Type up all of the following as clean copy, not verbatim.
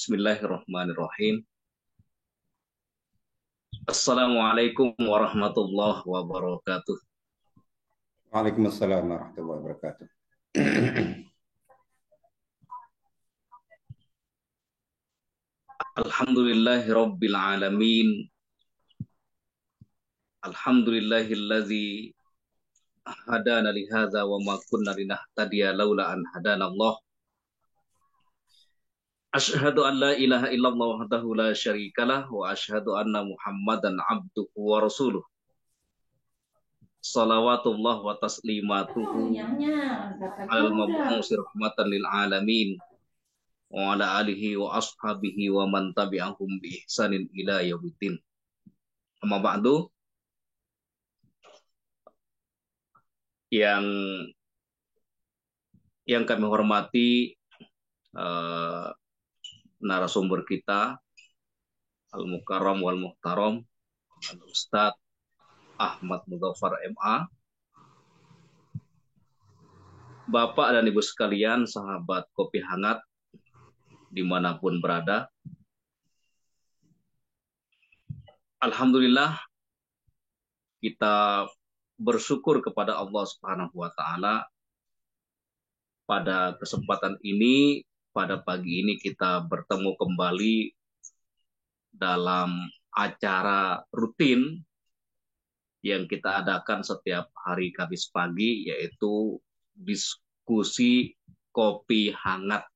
Bismillahirrahmanirrahim. Assalamualaikum warahmatullahi wabarakatuh. Waalaikumsalam warahmatullahi wabarakatuh. Alhamdulillahi rabbil alamin. Alhamdulillahilladzi hadana li hadza wa ma kunna linahtadiya laula an hadana Allah. Asyhadu an la ilaha illallah wahdahu la syarikalah wa asyhadu anna Muhammadan abduhu wa rasuluh. Salawatullah wa taslimatuhu alal mabu'usi rahmatan lil alamin wa ala alihi wa ashabihi wa man tabi'ahum bi ihsanin ila yaumiddin. Amma ba'du, yang kami hormati eh, narasumber kita Al-Mukarram wal Muhtaram Al-Ustadz Ahmad Mudzaffar MA, Bapak dan Ibu sekalian, sahabat kopi hangat dimanapun berada. Alhamdulillah, kita bersyukur kepada Allah Subhanahu wa Ta'ala. Pada kesempatan ini, pada pagi ini kita bertemu kembali dalam acara rutin yang kita adakan setiap hari Kamis pagi, yaitu diskusi kopi hangat.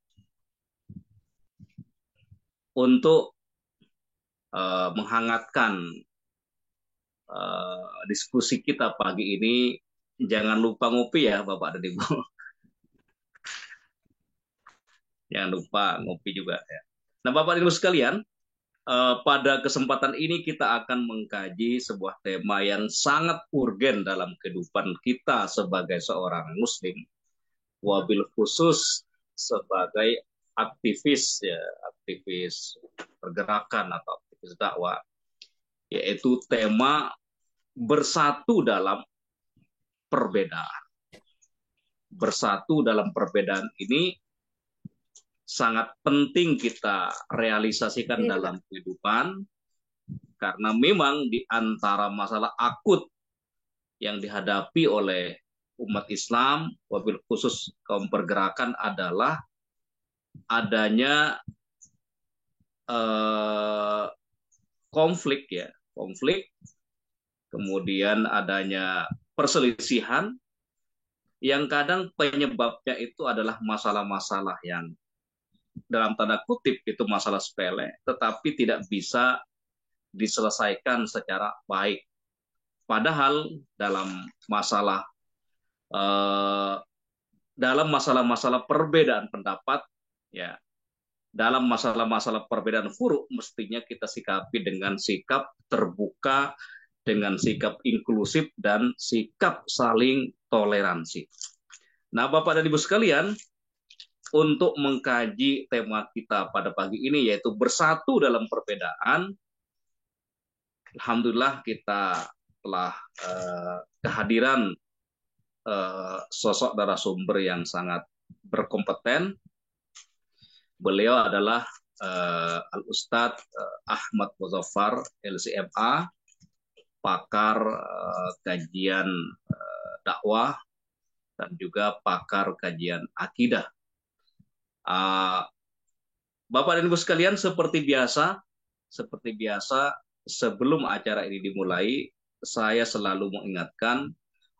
Untuk menghangatkan diskusi kita pagi ini, jangan lupa ngopi ya Bapak dan Ibu. Jangan lupa ngopi juga ya. Nah Bapak dan Ibu sekalian, pada kesempatan ini kita akan mengkaji sebuah tema yang sangat urgen dalam kehidupan kita sebagai seorang muslim, wabil khusus sebagai aktivis ya, aktivis pergerakan atau aktivis dakwah, yaitu tema bersatu dalam perbedaan. Bersatu dalam perbedaan ini sangat penting kita realisasikan dalam kehidupan, karena memang di antara masalah akut yang dihadapi oleh umat Islam, wabil khusus kaum pergerakan, adalah adanya konflik ya, konflik, kemudian adanya perselisihan yang kadang penyebabnya itu adalah masalah-masalah yang dalam tanda kutip itu masalah sepele, tetapi tidak bisa diselesaikan secara baik. Padahal dalam masalah-masalah perbedaan pendapat ya, dalam masalah-masalah perbedaan furu, mestinya kita sikapi dengan sikap terbuka, dengan sikap inklusif, dan sikap saling toleransi. Nah Bapak dan Ibu sekalian, untuk mengkaji tema kita pada pagi ini, yaitu bersatu dalam perbedaan, alhamdulillah kita telah kehadiran sosok narasumber yang sangat berkompeten. Beliau adalah Al-Ustadz Ahmad Mudzaffar LCMA, pakar kajian dakwah dan juga pakar kajian akidah. Bapak dan Ibu sekalian, seperti biasa, sebelum acara ini dimulai, saya selalu mengingatkan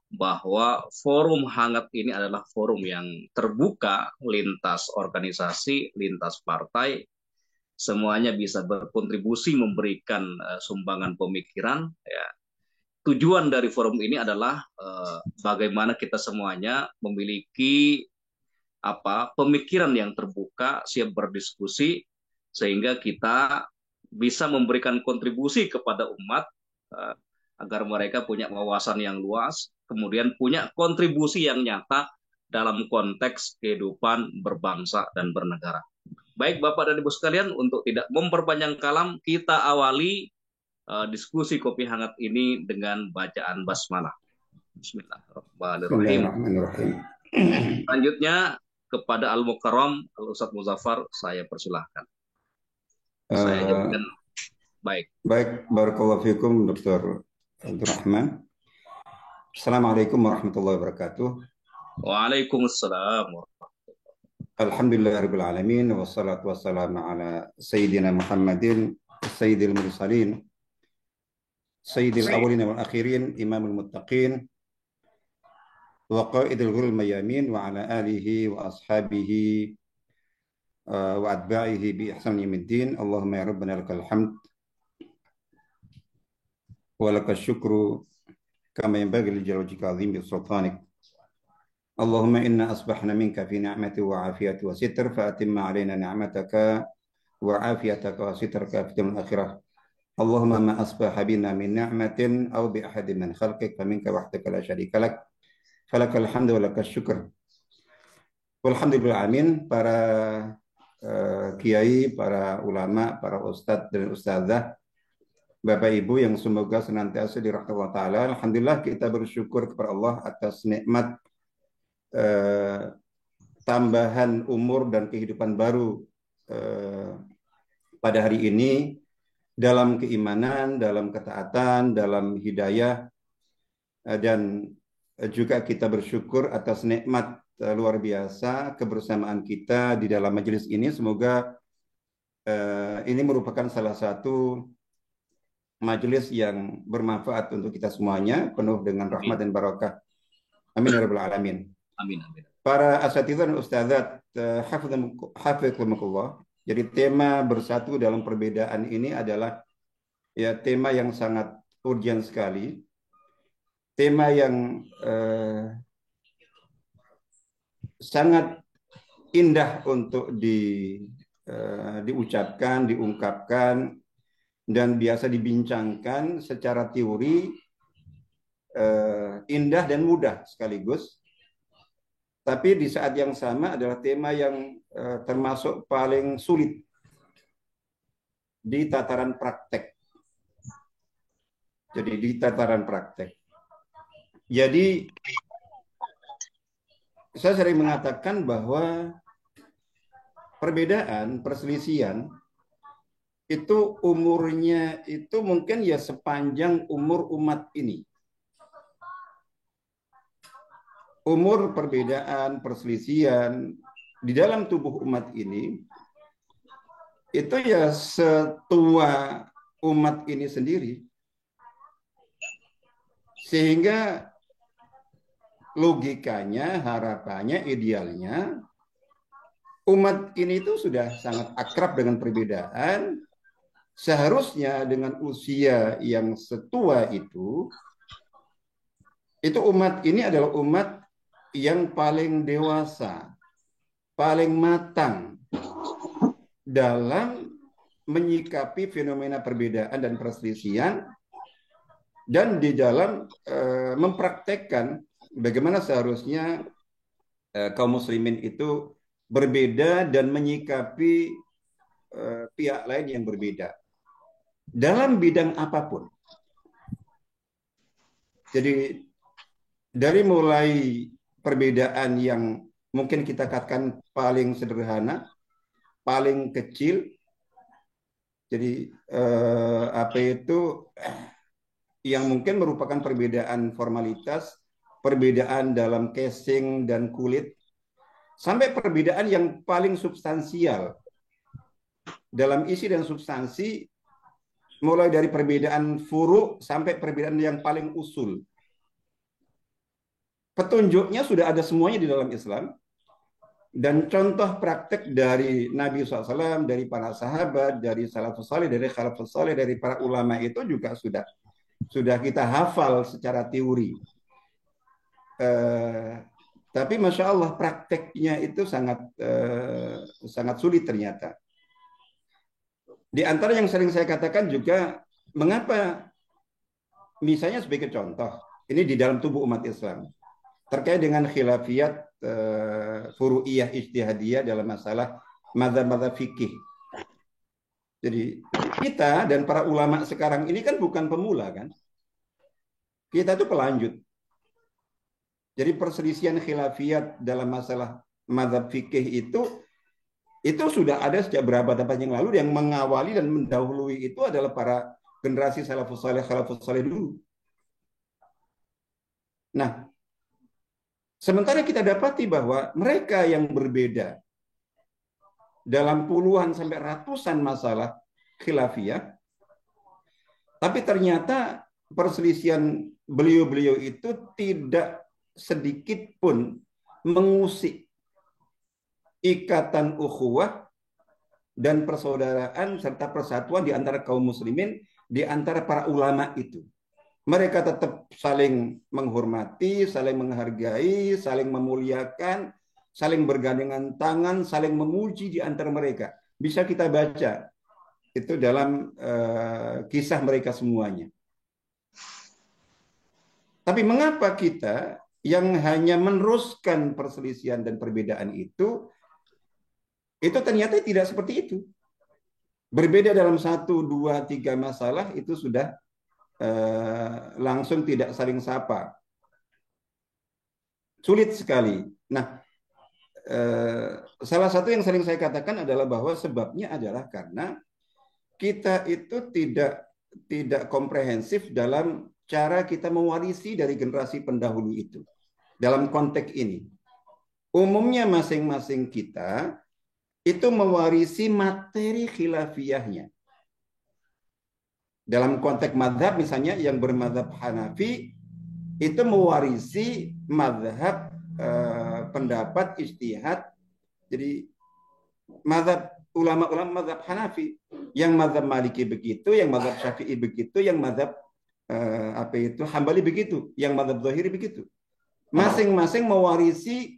bahwa forum hangat ini adalah forum yang terbuka, lintas organisasi, lintas partai, semuanya bisa berkontribusi memberikan sumbangan pemikiran. Ya. Tujuan dari forum ini adalah bagaimana kita semuanya memiliki pemikiran yang terbuka, siap berdiskusi, sehingga kita bisa memberikan kontribusi kepada umat agar mereka punya wawasan yang luas, kemudian punya kontribusi yang nyata dalam konteks kehidupan berbangsa dan bernegara. Baik Bapak dan Ibu sekalian, untuk tidak memperpanjang kalam, kita awali diskusi kopi hangat ini dengan bacaan basmalah. Bismillahirrahmanirrahim. Bismillahirrahmanirrahim. Selanjutnya kepada Al-Mukarram Al-Ustadz Mudzaffar saya persilahkan. Saya Eh, jadikan baik. Baik, barakallahu fikum Dr. Abdul Rahman. Assalamualaikum warahmatullahi wabarakatuh. Waalaikumsalam. Alhamdulillahirabbil alamin wassalatu wassalamu ala sayyidina Muhammadin sayyidil mursalin sayyidil awwalin wal akhirin imamul muttaqin wa qaidil ghuril mayamin wa ala alihi wa ashabihi wa atba'ihi bi ihsan yaumiddin. Allahumma ya rabbana lakal hamd wa lakal syukru kama yanbaghi li jalali wajhika azim bi sultanik. Allahumma inna asbahna minka fi ni'mati wa afiyati wa sitr fa atimma alaina ni'mataka wa afiyataka wa sitraka fi dunya akhirah. Allahumma ma asbaha bina min ni'matin aw bi ahadin min khalqik fa minka wahdaka la syarika lak falakal hamdu wa lakas syukr. Walhamdulillah amin. Para kiai, para ulama, para ustadz dan ustazah, Bapak Ibu yang semoga senantiasa dirahmati Allah Ta'ala. Alhamdulillah kita bersyukur kepada Allah atas nikmat eh, tambahan umur dan kehidupan baru eh, pada hari ini dalam keimanan, dalam ketaatan, dalam hidayah, dan juga kita bersyukur atas nikmat luar biasa kebersamaan kita di dalam majelis ini. Semoga ini merupakan salah satu majelis yang bermanfaat untuk kita semuanya, penuh dengan rahmat Amin. dan barakah. Amin ya rabbal alamin. Amin. Amin. Para asatidzah dan ustadzat, hafizakumullah. Jadi tema bersatu dalam perbedaan ini adalah ya tema yang sangat urgent sekali, tema yang sangat indah untuk diucapkan, diungkapkan, dan biasa dibincangkan secara teori, indah dan mudah sekaligus. Tapi di saat yang sama adalah tema yang termasuk paling sulit di tataran praktek. Jadi di tataran praktek. Jadi saya sering mengatakan bahwa perbedaan, perselisihan itu umurnya itu mungkin ya sepanjang umur umat ini. Umur perbedaan, perselisihan di dalam tubuh umat ini itu ya setua umat ini sendiri. Sehingga logikanya, harapannya, idealnya umat ini itu sudah sangat akrab dengan perbedaan. Seharusnya dengan usia yang setua itu umat ini adalah umat yang paling dewasa, paling matang dalam menyikapi fenomena perbedaan dan perselisihan, dan di dalam mempraktekkan bagaimana seharusnya kaum muslimin itu berbeda dan menyikapi pihak lain yang berbeda dalam bidang apapun. Jadi dari mulai perbedaan yang mungkin kita katakan paling sederhana, paling kecil, jadi apa itu yang mungkin merupakan perbedaan formalitas, perbedaan dalam casing dan kulit, sampai perbedaan yang paling substansial dalam isi dan substansi, mulai dari perbedaan furu sampai perbedaan yang paling usul. Petunjuknya sudah ada semuanya di dalam Islam, dan contoh praktek dari Nabi SAW, dari para sahabat, dari salafus saleh, dari khalafus saleh, dari para ulama itu juga sudah kita hafal secara teori. Tapi masya Allah prakteknya itu sangat sulit ternyata. Di antara yang sering saya katakan juga, mengapa misalnya sebagai contoh, ini di dalam tubuh umat Islam, terkait dengan khilafiyat furu'iyah ijtihadiyah dalam masalah mazhab-mazhab fikih. Jadi kita dan para ulama sekarang ini kan bukan pemula kan. Kita itu pelanjut. Jadi perselisihan khilafiyat dalam masalah mazhab fikih itu Itu sudah ada sejak berapa tahun yang lalu. Yang mengawali dan mendahului itu adalah para generasi salafus saleh dulu. Nah, sementara kita dapati bahwa mereka yang berbeda dalam puluhan sampai ratusan masalah khilafiyah, tapi ternyata perselisihan beliau-beliau itu tidak sedikit pun mengusik ikatan ukhuwah dan persaudaraan serta persatuan di antara kaum muslimin, di antara para ulama itu. Mereka tetap saling menghormati, saling menghargai, saling memuliakan, saling bergandengan tangan, saling memuji di antara mereka. Bisa kita baca itu dalam kisah mereka semuanya. Tapi mengapa kita yang hanya meneruskan perselisihan dan perbedaan itu ternyata tidak seperti itu. Berbeda dalam satu, dua, tiga masalah itu sudah langsung tidak saling sapa. Sulit sekali. Nah, salah satu yang sering saya katakan adalah bahwa sebabnya adalah karena kita itu tidak komprehensif dalam cara kita mewarisi dari generasi pendahulu itu. Dalam konteks ini, umumnya masing-masing kita itu mewarisi materi khilafiyahnya. Dalam konteks madhab misalnya yang bermadhab Hanafi itu mewarisi madhab pendapat ijtihad. Jadi madhab ulama-ulama madhab Hanafi, yang madhab Maliki begitu, yang madhab Syafi'i begitu, yang madhab Hambali begitu, yang madhab Zahiri begitu. Masing-masing mewarisi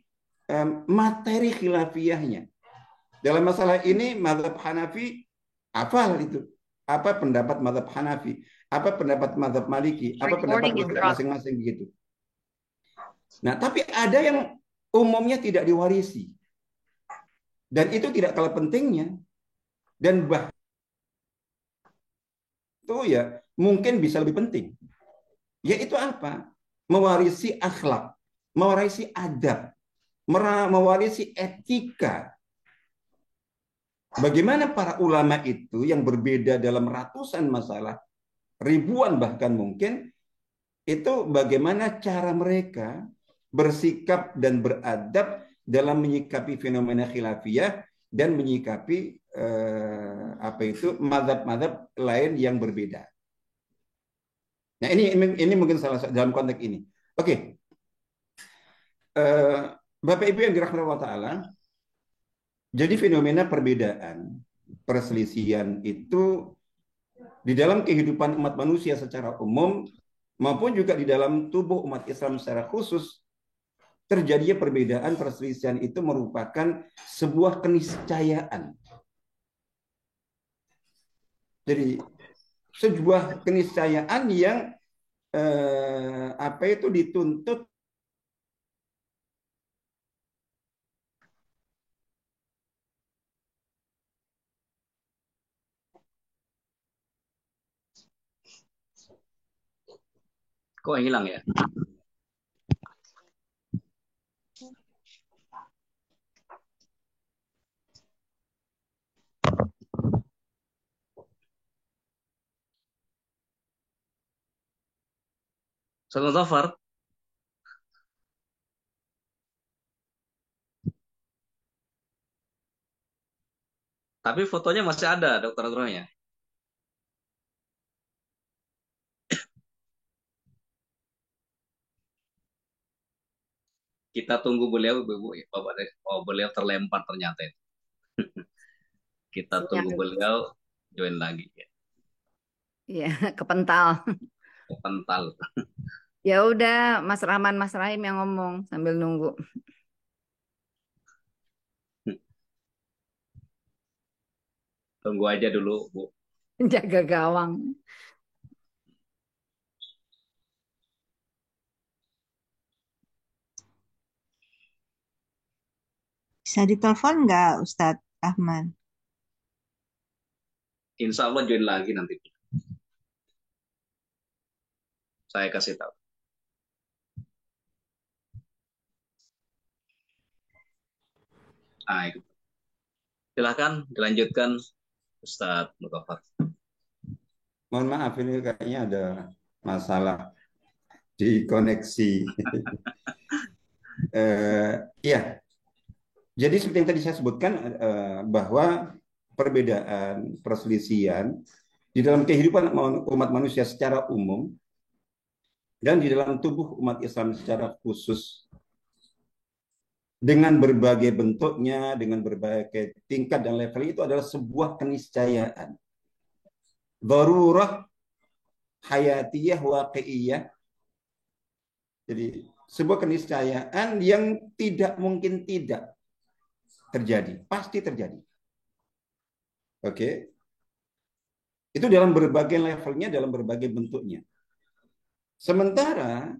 materi khilafiyahnya. Dalam masalah ini madhab Hanafi hafal itu. Apa pendapat madhab Hanafi? Apa pendapat madhab Maliki? Apa pendapat masing-masing begitu. Nah, tapi ada yang umumnya tidak diwarisi. Dan itu tidak kalah pentingnya. Dan bahkan itu ya mungkin bisa lebih penting. Yaitu apa? Mewarisi akhlak, mewarisi adab, mewarisi etika. Bagaimana para ulama itu yang berbeda dalam ratusan masalah, ribuan bahkan mungkin, itu bagaimana cara mereka bersikap dan beradab dalam menyikapi fenomena khilafiyah dan menyikapi mazhab-mazhab lain yang berbeda. Nah, ini mungkin salah satu dalam konteks ini. Oke. Bapak Ibu yang dirahmati Allah Ta'ala, jadi fenomena perbedaan, perselisihan itu di dalam kehidupan umat manusia secara umum maupun juga di dalam tubuh umat Islam secara khusus, terjadinya perbedaan perselisihan itu merupakan sebuah keniscayaan. Jadi sebuah keniscayaan yang dituntut Kok hilang ya? Ustaz Zafar, tapi fotonya masih ada dokter Adronya. Kita tunggu beliau, Ibu. Oh, beliau terlempar ternyata. Kita tunggu beliau join lagi. Iya, kepental. Kepental. Ya udah, Mas Rahman, Mas Rahim yang ngomong sambil nunggu. Tunggu aja dulu, Bu. Jaga gawang. Bisa ditelepon nggak Ustadz Ahmad? Insya Allah join lagi nanti. Saya kasih tahu. Ah, itu. Silahkan dilanjutkan Ustadz Mutafar. Mohon maaf ini kayaknya ada masalah di koneksi. Iya, jadi seperti yang tadi saya sebutkan bahwa perbedaan, perselisihan di dalam kehidupan umat manusia secara umum dan di dalam tubuh umat Islam secara khusus dengan berbagai bentuknya, dengan berbagai tingkat dan level itu adalah sebuah keniscayaan. Darurah hayatiyah waqi'iyah. Jadi sebuah keniscayaan yang tidak mungkin tidak terjadi, pasti terjadi. Oke. Itu dalam berbagai levelnya, dalam berbagai bentuknya. Sementara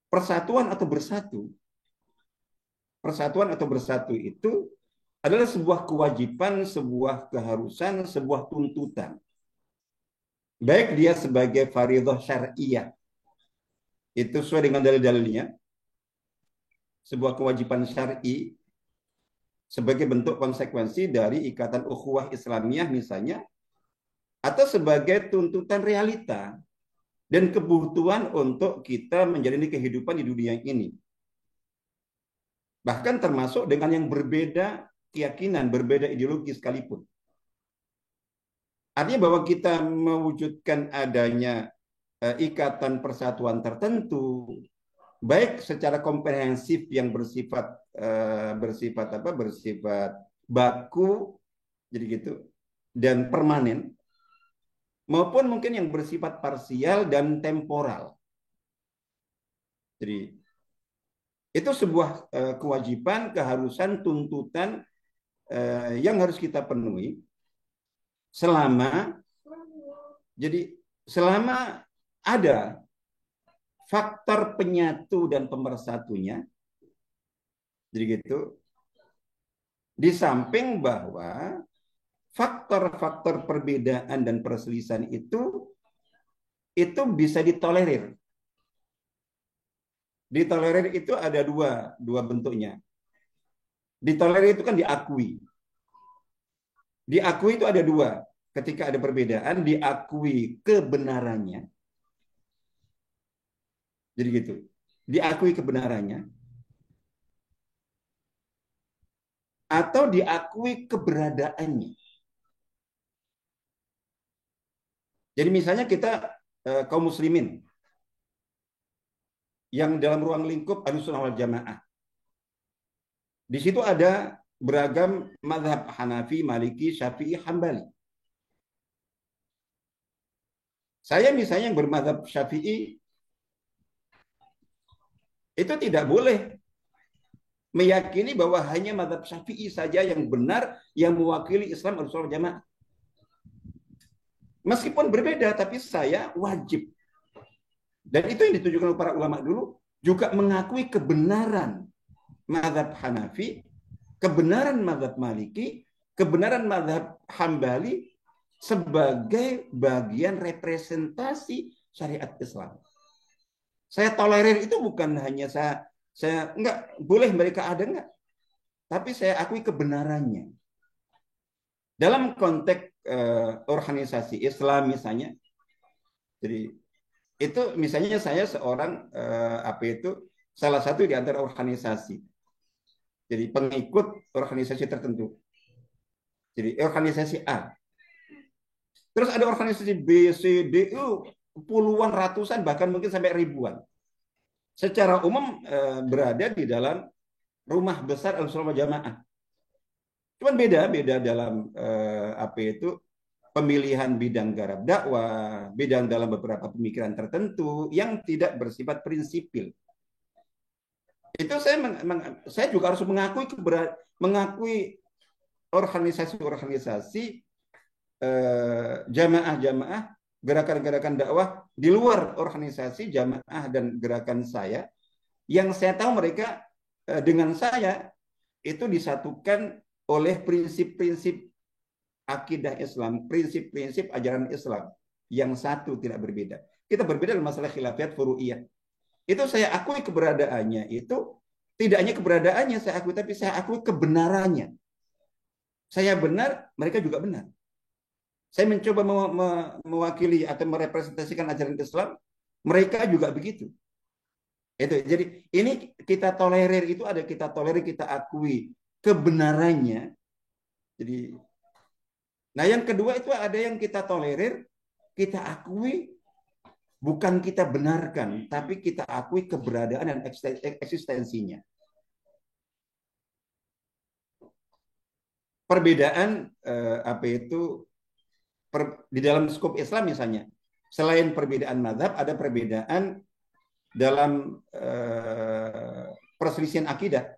persatuan atau bersatu itu adalah sebuah kewajiban, sebuah keharusan, sebuah tuntutan. Baik dia sebagai fardhu syar'iyah, itu sesuai dengan dalil-dalilnya, sebuah kewajiban syar'i sebagai bentuk konsekuensi dari ikatan ukhuwah Islamiyah misalnya, atau sebagai tuntutan realita dan kebutuhan untuk kita menjalani kehidupan di dunia ini. Bahkan termasuk dengan yang berbeda keyakinan, berbeda ideologi sekalipun. Artinya bahwa kita mewujudkan adanya ikatan persatuan tertentu, baik secara komprehensif yang bersifat baku, jadi gitu, dan permanen, maupun mungkin yang bersifat parsial dan temporal. Jadi itu sebuah kewajiban, keharusan, tuntutan yang harus kita penuhi selama ada faktor penyatu dan pemersatunya. Jadi gitu. Di samping bahwa faktor-faktor perbedaan dan perselisihan itu bisa ditolerir. Ditolerir itu ada dua bentuknya. Ditolerir itu kan diakui. Diakui itu ada dua. Ketika ada perbedaan, diakui kebenarannya. Jadi gitu. Diakui kebenarannya. Atau diakui keberadaannya. Jadi misalnya kita kaum muslimin yang dalam ruang lingkup Ahlussunnah wal Jamaah. Di situ ada beragam mazhab Hanafi, Maliki, Syafi'i, Hambali. Saya misalnya yang bermazhab Syafi'i itu tidak boleh meyakini bahwa hanya mazhab Syafi'i saja yang benar yang mewakili Islam Ahlussunnah wal Jamaah. Meskipun berbeda, tapi saya wajib. Dan itu yang ditujukan oleh para ulama dulu, juga mengakui kebenaran mazhab Hanafi, kebenaran mazhab Maliki, kebenaran mazhab Hambali sebagai bagian representasi syariat Islam. Saya tolerir itu bukan hanya saya enggak boleh mereka ada enggak, tapi saya akui kebenarannya. Dalam konteks organisasi Islam misalnya, jadi itu misalnya saya seorang salah satu di antara organisasi, jadi pengikut organisasi tertentu, jadi organisasi A. Terus ada organisasi B, C, D, puluhan, ratusan, bahkan mungkin sampai ribuan. Secara umum berada di dalam rumah besar Ahlussunnah wal Jamaah. Cuman beda dalam pemilihan bidang garap dakwah, bidang dalam beberapa pemikiran tertentu yang tidak bersifat prinsipil. Itu saya juga harus mengakui organisasi-organisasi jamaah-jamaah, gerakan-gerakan dakwah di luar organisasi jamaah dan gerakan saya, yang saya tahu mereka dengan saya itu disatukan oleh prinsip-prinsip akidah Islam, prinsip-prinsip ajaran Islam yang satu tidak berbeda. Kita berbeda dalam masalah khilafiyat furu'iyah. Itu saya akui keberadaannya, itu tidak hanya keberadaannya saya akui, tapi saya akui kebenarannya. Saya benar, mereka juga benar. Saya mencoba mewakili atau merepresentasikan ajaran Islam, mereka juga begitu. Itu. Jadi ini kita tolerir, itu ada kita tolerir, kita akui kebenarannya. Jadi, nah yang kedua itu ada yang kita tolerir, kita akui, bukan kita benarkan, tapi kita akui keberadaan dan eksistensinya. Perbedaan apa itu di dalam skop Islam misalnya, selain perbedaan mazhab, ada perbedaan dalam perselisihan akidah.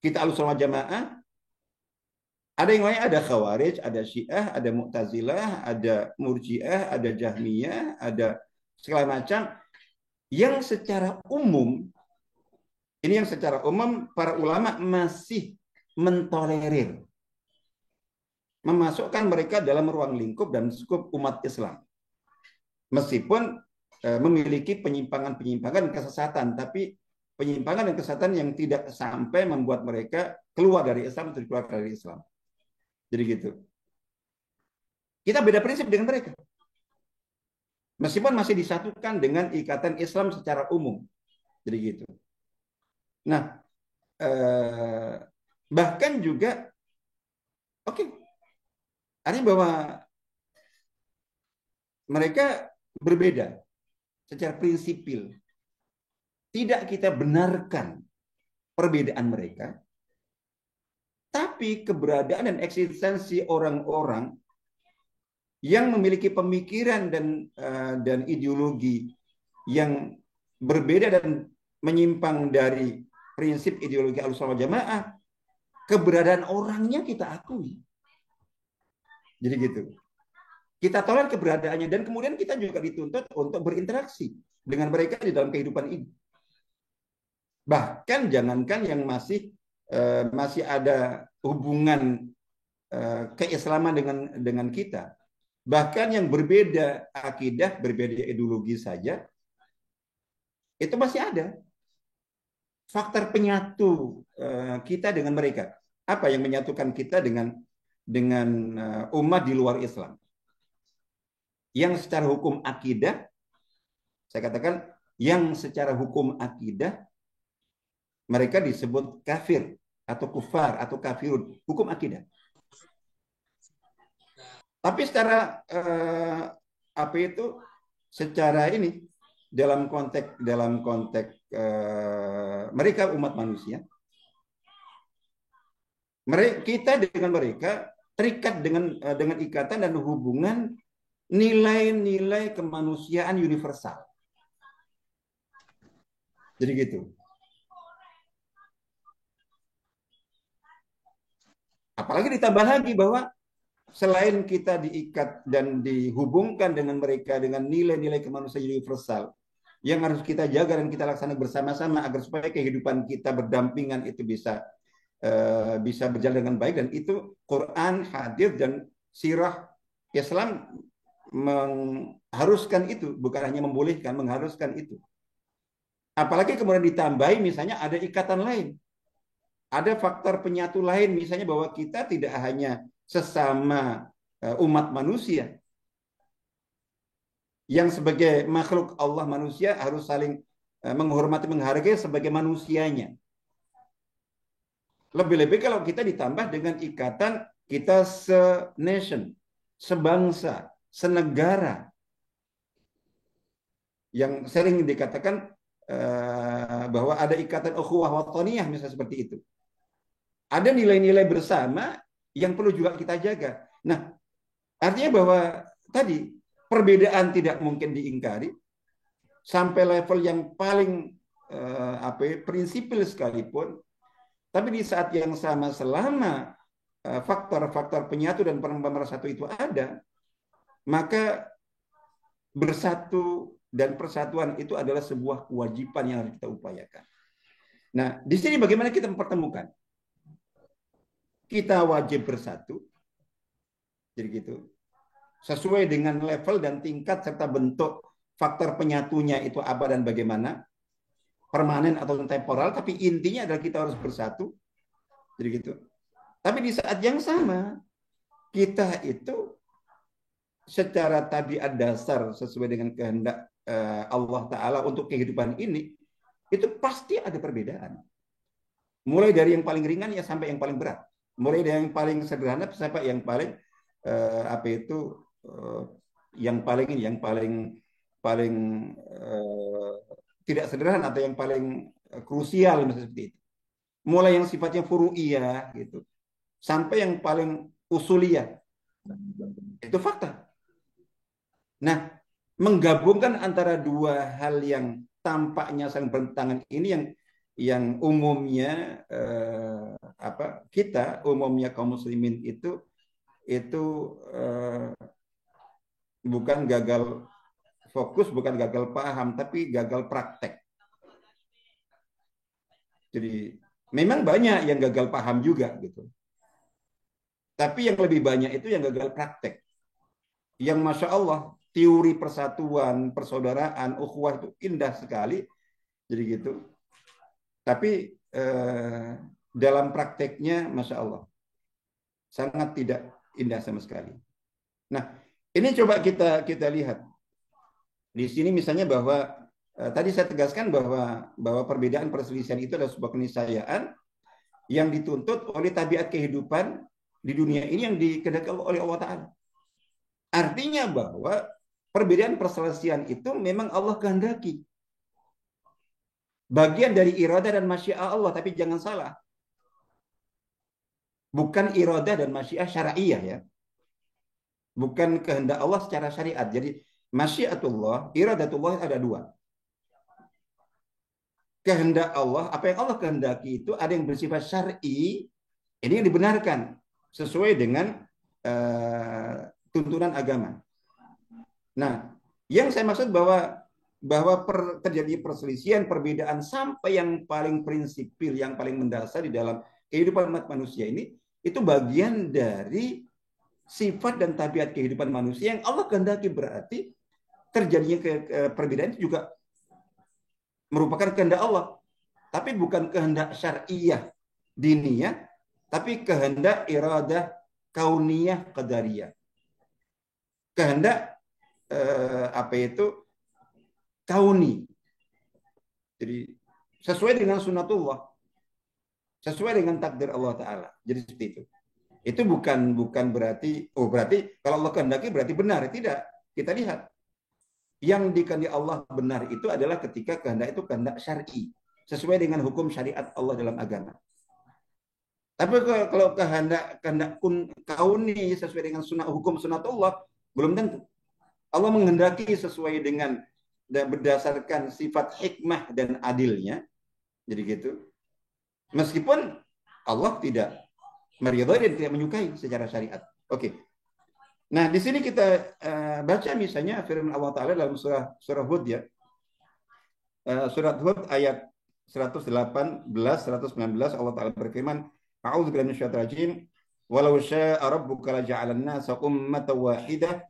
Kita Ahlussunnah wal Jamaah, ada yang lain, ada Khawarij, ada Syiah, ada Mu'tazilah, ada Murji'ah, ada Jahmiyah, ada segala macam. Yang secara umum, ini yang secara umum para ulama masih mentolerir, memasukkan mereka dalam ruang lingkup dan skop umat Islam. Meskipun memiliki penyimpangan-penyimpangan kesesatan, tapi penyimpangan dan kesesatan yang tidak sampai membuat mereka keluar dari Islam atau keluar dari Islam. Jadi gitu. Kita beda prinsip dengan mereka. Meskipun masih disatukan dengan ikatan Islam secara umum. Jadi gitu. Nah, bahkan juga, oke, artinya bahwa mereka berbeda secara prinsipil. Tidak kita benarkan perbedaan mereka, tapi keberadaan dan eksistensi orang-orang yang memiliki pemikiran dan ideologi yang berbeda dan menyimpang dari prinsip ideologi Ahlussunnah wal Jamaah, keberadaan orangnya kita akui. Jadi gitu. Kita tolerir keberadaannya, dan kemudian kita juga dituntut untuk berinteraksi dengan mereka di dalam kehidupan ini. Bahkan jangankan yang masih ada hubungan keislaman dengan kita, bahkan yang berbeda akidah, berbeda ideologi saja, itu masih ada faktor penyatu kita dengan mereka. Apa yang menyatukan kita dengan umat di luar Islam? Yang secara hukum akidah, saya katakan, yang secara hukum akidah mereka disebut kafir atau kufar atau kafirun, hukum akidah. Tapi secara apa itu, secara ini dalam konteks mereka umat manusia, kita dengan mereka terikat dengan ikatan dan hubungan nilai-nilai kemanusiaan universal. Jadi gitu. Apalagi ditambah lagi bahwa selain kita diikat dan dihubungkan dengan mereka dengan nilai-nilai kemanusiaan universal yang harus kita jaga dan kita laksanakan bersama-sama agar supaya kehidupan kita berdampingan itu bisa berjalan dengan baik, dan itu Quran, hadis dan sirah Islam mengharuskan itu, bukan hanya membolehkan, mengharuskan itu. Apalagi kemudian ditambahi misalnya ada ikatan lain. Ada faktor penyatu lain, misalnya bahwa kita tidak hanya sesama umat manusia, yang sebagai makhluk Allah manusia harus saling menghormati, menghargai sebagai manusianya. Lebih-lebih kalau kita ditambah dengan ikatan kita se-nation, sebangsa, senegara, yang sering dikatakan bahwa ada ikatan ukhuwah wataniyah misalnya seperti itu. Ada nilai-nilai bersama yang perlu juga kita jaga. Nah, artinya bahwa tadi perbedaan tidak mungkin diingkari sampai level yang paling prinsipil sekalipun. Tapi di saat yang sama, selama faktor-faktor penyatu dan pemersatu itu ada, maka bersatu dan persatuan itu adalah sebuah kewajiban yang harus kita upayakan. Nah, di sini bagaimana kita mempertemukan? Kita wajib bersatu, jadi gitu, sesuai dengan level dan tingkat serta bentuk faktor penyatunya itu apa dan bagaimana, permanen atau temporal, tapi intinya adalah kita harus bersatu, jadi gitu. Tapi di saat yang sama, kita itu secara tabiat dasar sesuai dengan kehendak Allah Ta'ala untuk kehidupan ini, itu pasti ada perbedaan. Mulai dari yang paling ringan ya sampai yang paling berat. Mulai dari yang paling sederhana sampai yang paling apa itu yang paling uh, tidak sederhana atau yang paling krusial misalnya seperti itu. Mulai yang sifatnya furu'iyah gitu sampai yang paling usuliyah. Itu fakta. Nah, menggabungkan antara dua hal yang tampaknya saling bertentangan ini yang umumnya kita umumnya kaum muslimin itu bukan gagal fokus, bukan gagal paham, tapi gagal praktek. Jadi memang banyak yang gagal paham juga gitu. Tapi yang lebih banyak itu yang gagal praktek. Yang Masya Allah, teori persatuan, persaudaraan, ukhuwah itu indah sekali. Jadi gitu. Tapi dalam prakteknya, Masya Allah, sangat tidak indah sama sekali. Nah, ini coba kita lihat. Di sini misalnya bahwa tadi saya tegaskan bahwa perbedaan perselisihan itu adalah sebuah keniscayaan yang dituntut oleh tabiat kehidupan di dunia ini yang dikehendaki oleh Allah Ta'ala. Artinya bahwa perbedaan perselisihan itu memang Allah kehendaki. Bagian dari iradah dan masyiah Allah, tapi jangan salah. Bukan iradah dan masyiah syar'iyah ya. Bukan kehendak Allah secara syariat. Jadi masyiatullah, iradatullah ada dua. Kehendak Allah, apa yang Allah kehendaki itu ada yang bersifat syar'i, ini yang dibenarkan sesuai dengan tuntunan agama. Nah, yang saya maksud bahwa terjadi perselisihan, perbedaan sampai yang paling prinsipil, yang paling mendasar di dalam kehidupan umat manusia ini, itu bagian dari sifat dan tabiat kehidupan manusia yang Allah kehendaki. Berarti terjadinya perbedaan itu juga merupakan kehendak Allah. Tapi bukan kehendak syar'iyah, diniyah, tapi kehendak iradah kauniyah qadariyah. Kehendak apa itu kauni. Jadi sesuai dengan sunatullah, sesuai dengan takdir Allah Ta'ala. Jadi seperti itu. Itu bukan berarti berarti kalau Allah kehendaki berarti benar. Tidak. Kita lihat yang dikehendaki Allah benar itu adalah ketika kehendak itu kehendak syar'i, sesuai dengan hukum syariat Allah dalam agama. Tapi kalau kehendak kauni sesuai dengan hukum sunatullah, belum tentu. Allah menghendaki sesuai dengan dan berdasarkan sifat hikmah dan adilnya. Jadi gitu. Meskipun Allah tidak meridhai dan tidak menyukai secara syariat. Oke. Nah, di sini kita baca misalnya firman Allah Ta'ala dalam surah Hud ya. Surat Hud ayat 118, 119 Allah Ta'ala berfirman, A'udzu billahi minasyaitonir rajim. Walau syaa rabbuka laja'alan nasa ummatan wahidah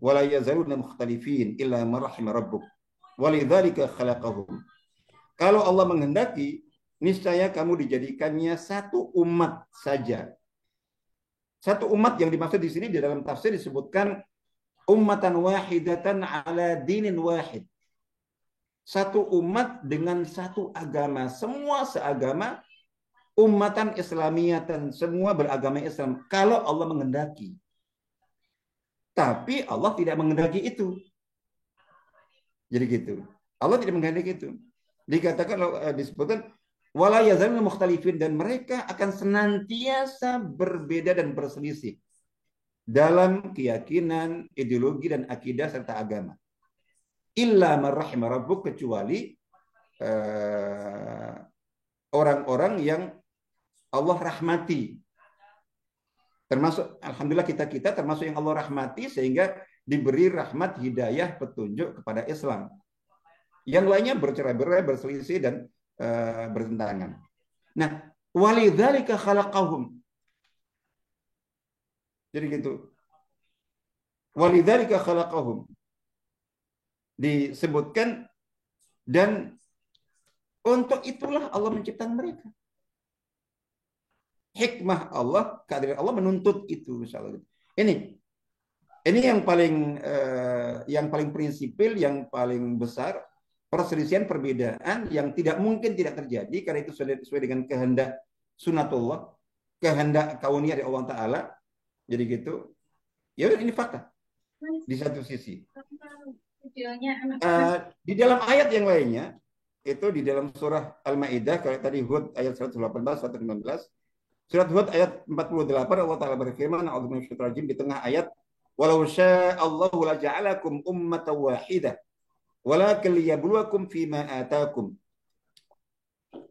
wa la yazaluna mukhtalifin illa man rahima rabbuk. Walidzalika khalaqahum. Kalau Allah menghendaki, niscaya kamu dijadikannya satu umat saja. Satu umat yang dimaksud di sini di dalam tafsir disebutkan ummatan wahidatan ala dinin wahid. Satu umat dengan satu agama, semua seagama, ummatan islamiyatan, semua beragama Islam. Kalau Allah menghendaki. Tapi Allah tidak menghendaki itu. Jadi gitu. Allah tidak menghendaki itu. Dikatakan disebutkan wala yazaluna mukhtalifin, dan mereka akan senantiasa berbeda dan berselisih dalam keyakinan, ideologi dan akidah serta agama. Illa man rahima rabbuk, kecuali orang-orang yang Allah rahmati. Termasuk alhamdulillah kita termasuk yang Allah rahmati sehingga diberi rahmat, hidayah, petunjuk kepada Islam. Yang lainnya bercerai-berai, berselisih dan bertentangan. Nah, walidzalika khalaqahum. Jadi gitu. Walidzalika khalaqahum. Disebutkan dan untuk itulah Allah menciptakan mereka. hikmah Allah, keadilan Allah menuntut itu, misalnya. Ini yang paling prinsipil, yang paling besar, perselisihan perbedaan yang tidak mungkin tidak terjadi karena itu sesuai dengan kehendak sunatullah, kehendak kauniyah dari Allah Ta'ala. Jadi gitu. Ya udah, ini fakta di satu sisi. Di dalam ayat yang lainnya, itu di dalam surah Al-Maidah, kalau tadi Hud ayat 118, 119, surat Hud ayat 48, Allah Ta'ala berfirman, a'udzu minasyaitonir rajim, di tengah ayat, walau sya'allahu la ja'alakum ummatan wahidah walakin liyabluwakum fima atakum.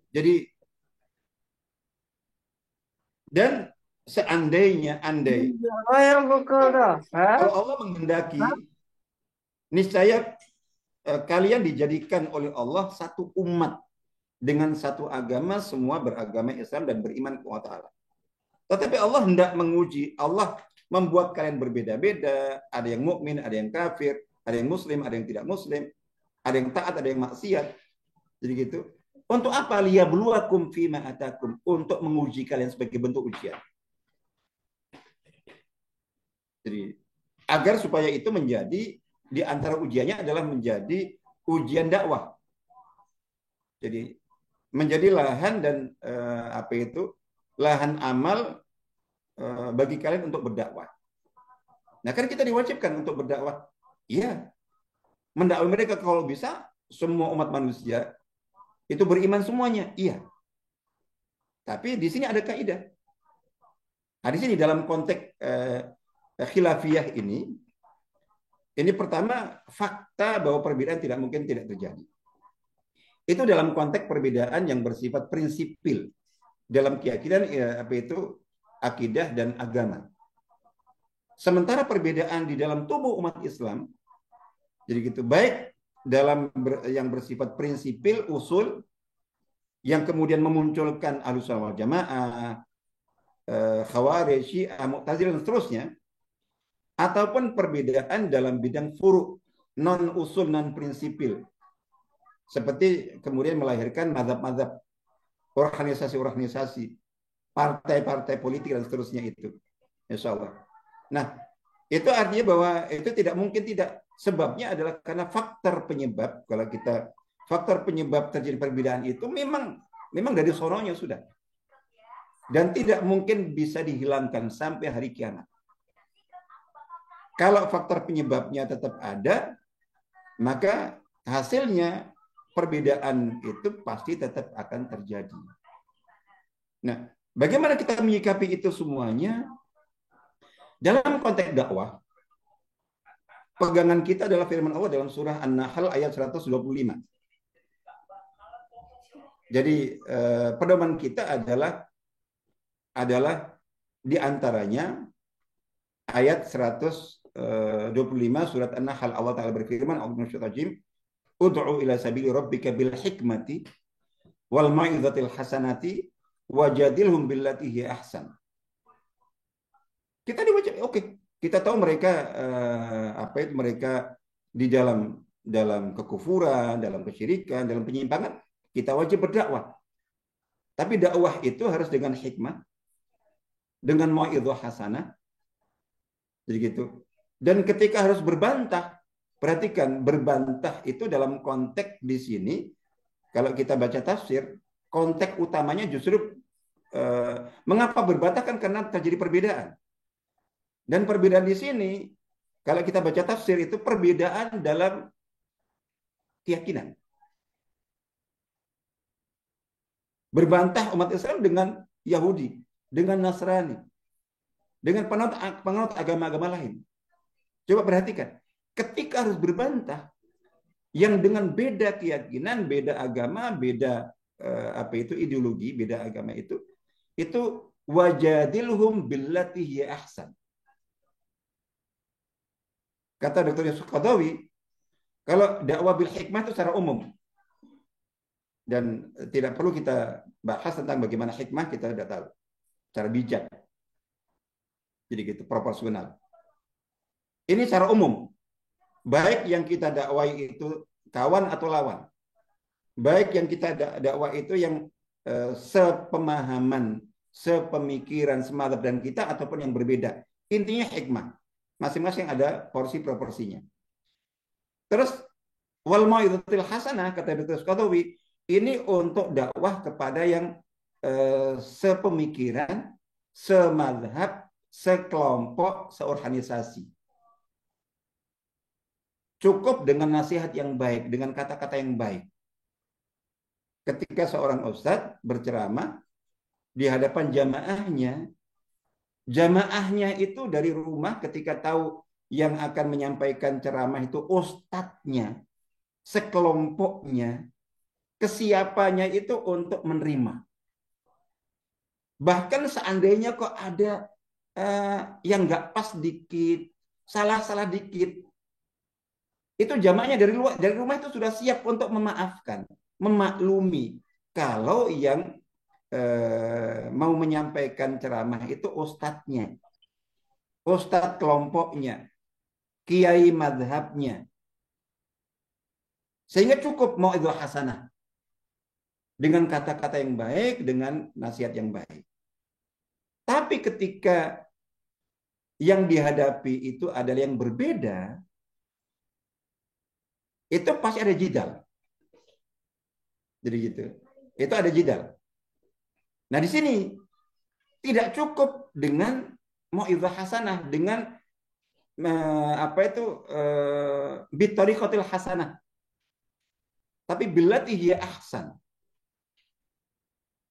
Jadi, dan seandainya kalau Allah menghendaki, niscaya kalian dijadikan oleh Allah satu umat dengan satu agama, semua beragama Islam dan beriman kepada Allah Ta'ala. Tetapi Allah hendak menguji, Allah membuat kalian berbeda-beda, ada yang mukmin, ada yang kafir, ada yang muslim, ada yang tidak muslim, ada yang taat, ada yang maksiat. Jadi gitu. Untuk apa? Liyabluwakum fima atakum, untuk menguji kalian sebagai bentuk ujian. Jadi agar supaya itu menjadi, di antara ujiannya adalah menjadi ujian dakwah. Jadi menjadi lahan dan lahan amal bagi kalian untuk berdakwah. Nah, kan kita diwajibkan untuk berdakwah. Iya. Mendakwai mereka kalau bisa semua umat manusia itu beriman semuanya. Iya. Tapi di sini ada kaidah. Nah, di sini dalam konteks khilafiyah ini pertama fakta bahwa perbedaan tidak mungkin tidak terjadi. Itu dalam konteks perbedaan yang bersifat prinsipil dalam keyakinan akidah dan agama. Sementara perbedaan di dalam tubuh umat Islam, jadi gitu, baik dalam yang bersifat prinsipil, usul, yang kemudian memunculkan Ahlussunnah wal Jamaah, Khawarij, Syiah, Mu'tazilah dan seterusnya, ataupun perbedaan dalam bidang furu', non usul, non prinsipil, seperti kemudian melahirkan mazhab-mazhab, organisasi-organisasi, partai-partai politik dan seterusnya itu, insya Allah. Nah, itu artinya bahwa itu tidak mungkin tidak. Sebabnya adalah karena faktor penyebab. Kalau kita faktor penyebab terjadi perbedaan itu memang dari sononya sudah, dan tidak mungkin bisa dihilangkan sampai hari kiamat. Kalau faktor penyebabnya tetap ada, maka hasilnya perbedaan itu pasti tetap akan terjadi. Nah, bagaimana kita menyikapi itu semuanya? Dalam konteks dakwah, pegangan kita adalah firman Allah dalam surah An-Nahl ayat 125. Jadi pedoman kita adalah di antaranya ayat 125 surat An-Nahl, Allah Ta'ala berfirman, ud'u ila sabili rabbika bil hikmati wal mau'izatil hasanati wajadilhum billati hiya ahsan. Kita diwajib, oke. Kita tahu mereka mereka di dalam kekufuran, dalam kesyirikan, dalam penyimpangan. Kita wajib berdakwah. Tapi dakwah itu harus dengan hikmah, dengan mau'izah hasanah. Jadi gitu. Dan ketika harus berbantah, perhatikan, berbantah itu dalam konteks di sini, kalau kita baca tafsir, konteks utamanya justru mengapa berbantah, kan karena terjadi perbedaan. Dan perbedaan di sini, kalau kita baca tafsir, itu perbedaan dalam keyakinan. Berbantah umat Islam dengan Yahudi, dengan Nasrani, dengan penganut agama-agama lain. Coba perhatikan, ketika harus berbantah, yang dengan beda keyakinan, beda agama, beda ideologi, beda agama itu wajadilhum billati hiya ahsan. Kata Dr. Yusuf Qadawi, kalau dakwah bil hikmah itu secara umum. Dan tidak perlu kita bahas tentang bagaimana hikmah, kita sudah tahu. Cara bijak. Jadi gitu, proporsional. Ini secara umum. Baik yang kita dakwai itu kawan atau lawan. Baik yang kita dakwah itu yang sepemahaman, sepemikiran, semadhab dan kita ataupun yang berbeda. Intinya hikmah. Masing-masing ada porsi proporsinya. Terus wal mau'izatil hasanah kata Dr. Skotowi, ini untuk dakwah kepada yang sepemikiran, semadhab, sekelompok, seorganisasi. Cukup dengan nasihat yang baik, dengan kata-kata yang baik. Ketika seorang ustadz berceramah di hadapan jamaahnya itu dari rumah ketika tahu yang akan menyampaikan ceramah itu ustadznya, sekelompoknya, kesiapannya itu untuk menerima. Bahkan seandainya kok ada yang nggak pas dikit, salah-salah dikit, itu jamaahnya dari rumah itu sudah siap untuk memaafkan, memaklumi. Kalau yang mau menyampaikan ceramah itu ustadznya, ustadz kelompoknya, kiai madhabnya. Sehingga cukup mau'izah hasanah. Dengan kata-kata yang baik, dengan nasihat yang baik. Tapi ketika yang dihadapi itu adalah yang berbeda, itu pasti ada jidal. Jadi gitu. Itu ada jidal. Nah di sini tidak cukup dengan mau'izah hasanah, dengan bitoriqatil hasanah. Tapi billati hiya ahsan.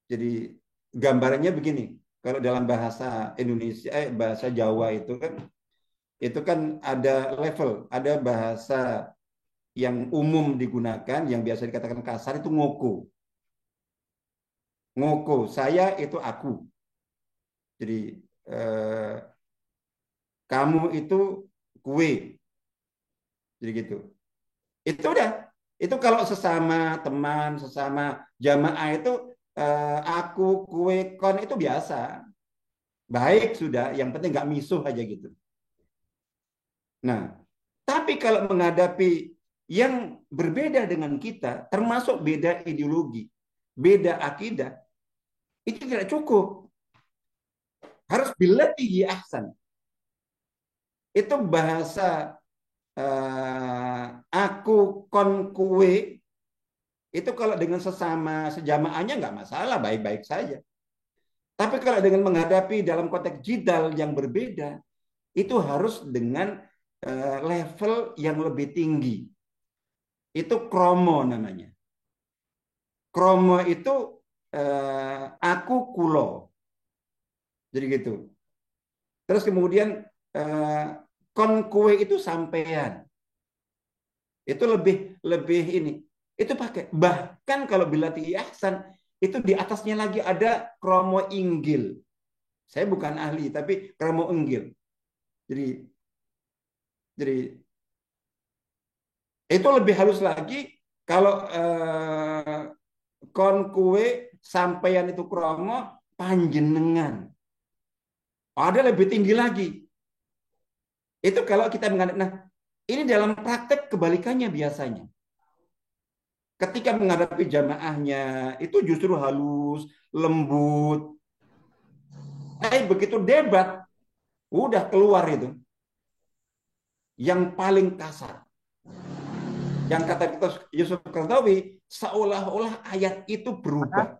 Jadi gambarannya begini. Kalau dalam bahasa Indonesia, bahasa Jawa itu kan ada level, ada bahasa yang umum digunakan, yang biasa dikatakan kasar itu ngoko. Ngoko, saya itu aku. Jadi kamu itu kue. Jadi gitu. Itu udah. Itu kalau sesama teman, sesama jamaah itu aku, kue, kon itu biasa. Baik sudah, yang penting nggak misuh aja gitu. Nah, tapi kalau menghadapi yang berbeda dengan kita, termasuk beda ideologi, beda akidah, itu tidak cukup. Harus billati ahsan. Itu bahasa aku kon kue itu kalau dengan sesama sejamaahnya nggak masalah, baik-baik saja. Tapi kalau dengan menghadapi dalam konteks jidal yang berbeda, itu harus dengan level yang lebih tinggi. Itu kromo namanya. Kromo itu aku kulo. Jadi gitu. Terus kemudian kon kue itu sampean. Itu lebih ini. Itu pakai. Bahkan kalau bilati ihsan, itu di atasnya lagi ada kromo inggil. Saya bukan ahli, tapi kromo inggil. Jadi itu lebih halus lagi kalau kon kue sampean itu kromo panjenengan. Ada lebih tinggi lagi. Itu kalau kita menghadapi. Nah, ini dalam praktek kebalikannya biasanya. Ketika menghadapi jamaahnya, itu justru halus, lembut. Begitu debat, udah keluar itu. Yang paling kasar. Yang kata kita Yusuf Qaradawi, seolah-olah ayat itu berubah.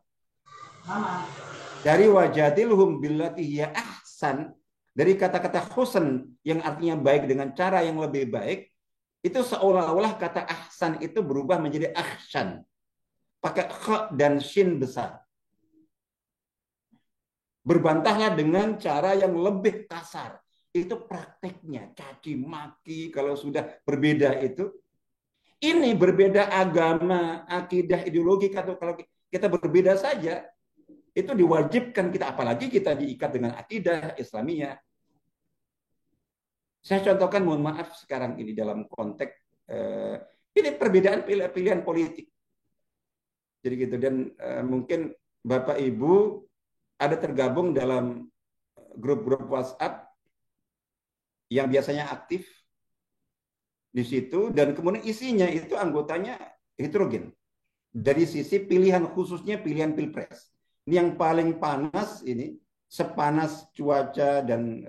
Dari wajadilhum billati hiya ahsan, dari kata-kata husn yang artinya baik dengan cara yang lebih baik, itu seolah-olah kata ahsan itu berubah menjadi ahsan. Pakai kha dan shin besar. Berbantahlah dengan cara yang lebih kasar. Itu prakteknya, caci maki kalau sudah berbeda itu. Ini berbeda agama, akidah, ideologi, kalau kita berbeda saja, itu diwajibkan kita, apalagi kita diikat dengan akidah Islamiyah. Saya contohkan, mohon maaf sekarang ini dalam konteks ini perbedaan pilihan politik. Jadi gitu, dan mungkin Bapak Ibu ada tergabung dalam grup-grup WhatsApp yang biasanya aktif di situ, dan kemudian isinya itu anggotanya heterogen. Dari sisi pilihan, khususnya pilihan pilpres. yang paling panas ini, sepanas cuaca dan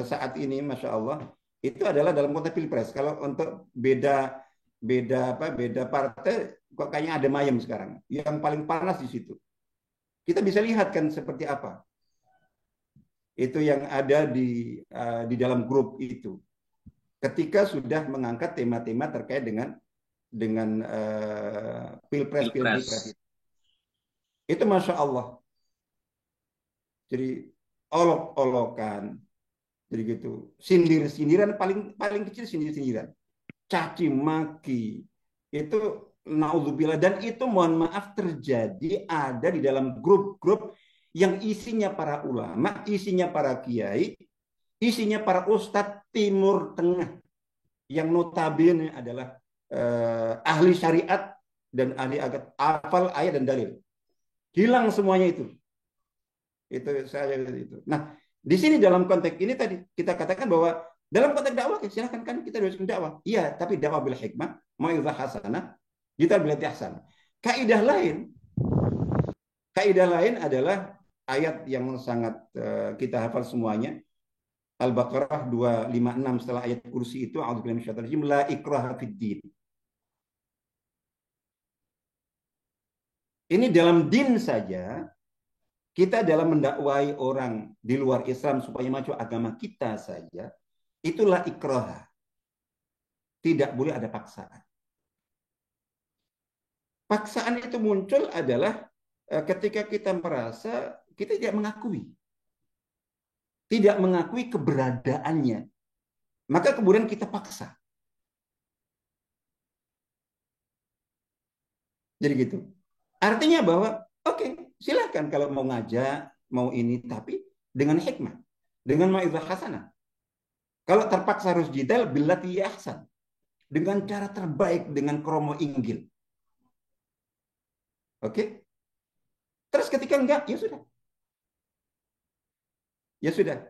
saat ini, masya Allah, itu adalah dalam konteks pilpres. Kalau untuk beda partai, kok kayaknya ada mayem sekarang. Yang paling panas di situ. Kita bisa lihat kan seperti apa. Itu yang ada di dalam grup itu. Ketika sudah mengangkat tema-tema terkait dengan pilpres. Itu masya Allah. Jadi olok-olokan, jadi gitu. Sindiran paling kecil sindiran. Caci maki itu naudzubillah, dan itu mohon maaf terjadi ada di dalam grup-grup yang isinya para ulama, isinya para kiai, isinya para ustadz Timur Tengah yang notabene adalah ahli syariat dan ahli agama, hafal ayat dan dalil. Hilang semuanya itu. Itu saya itu. Nah, di sini dalam konteks ini tadi kita katakan bahwa dalam konteks dakwah silakan kan kita harus dakwah. Iya, tapi dakwah bil hikmah, mau'izah hasanah, kita bilati ahsan. Kaidah lain adalah ayat yang sangat kita hafal semuanya. Al-Baqarah 256 setelah ayat kursi itu, a'udzubillahi minasyaitonir rajim, la ikraha fid din. Ini dalam din saja, kita dalam mendakwai orang di luar Islam supaya maju agama kita saja, itulah ikraha. Tidak boleh ada paksaan. Paksaan itu muncul adalah ketika kita merasa kita tidak mengakui keberadaannya, maka kemudian kita paksa. Jadi gitu. Artinya bahwa oke, silakan kalau mau ngajak, mau ini, tapi dengan hikmah, dengan mau'izah hasanah. Kalau terpaksa harus jidal, billati ahsan, dengan cara terbaik, dengan kromo inggil. Oke? Terus ketika enggak, ya sudah. Ya sudah.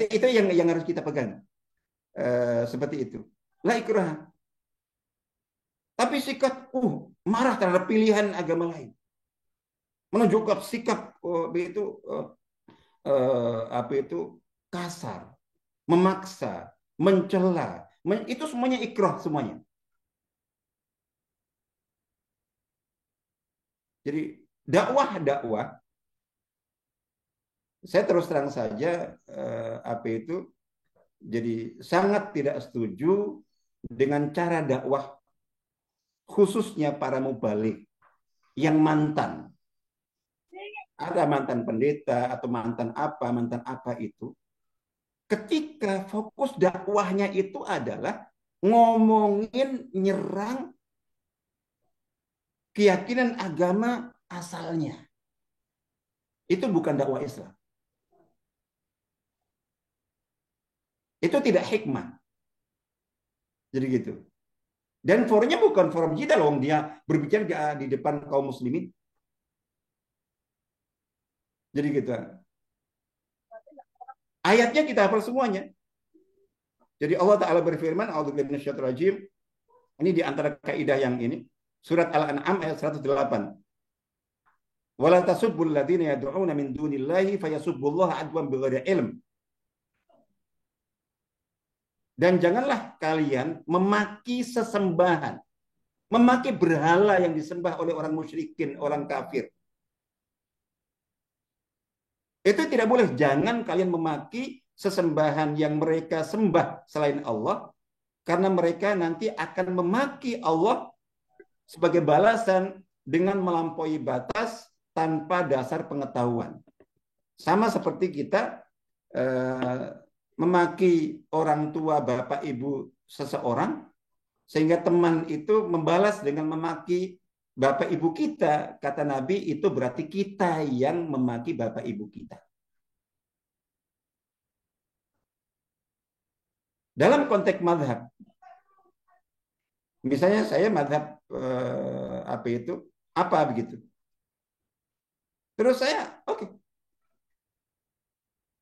Itu yang harus kita pegang. Seperti itu. La ikraha. Tapi sikap marah terhadap pilihan agama lain. Menunjukkan sikap kasar, memaksa, mencela, itu semuanya ikrah semuanya. Jadi dakwah, saya terus terang saja jadi sangat tidak setuju dengan cara dakwah khususnya para mubalik yang mantan. Ada mantan pendeta atau mantan apa itu. Ketika fokus dakwahnya itu adalah ngomongin nyerang keyakinan agama asalnya. Itu bukan dakwah Islam. Itu tidak hikmah. Jadi gitu. Dan forumnya bukan forum kita loh, dia berbicara di depan kaum muslimin. Jadi gitu. Ayatnya kita hafal semuanya. Jadi Allah Ta'ala berfirman, a'udzubillahi minasyaitonir rajim. Ini di antara kaidah yang ini. Surat Al-An'am ayat 108. Wala tasubbul ladzina yad'una min dunillahi fayasubbullaha adwan bighairi ilm. Dan janganlah kalian memaki sesembahan, memaki berhala yang disembah oleh orang musyrikin, orang kafir. Itu tidak boleh. Jangan kalian memaki sesembahan yang mereka sembah selain Allah, karena mereka nanti akan memaki Allah sebagai balasan dengan melampaui batas tanpa dasar pengetahuan. Sama seperti kita memaki orang tua, bapak, ibu seseorang, sehingga teman itu membalas dengan memaki bapak ibu kita. Kata Nabi, itu berarti kita yang memaki bapak ibu kita. Dalam konteks mazhab, misalnya saya mazhab apa begitu. Terus saya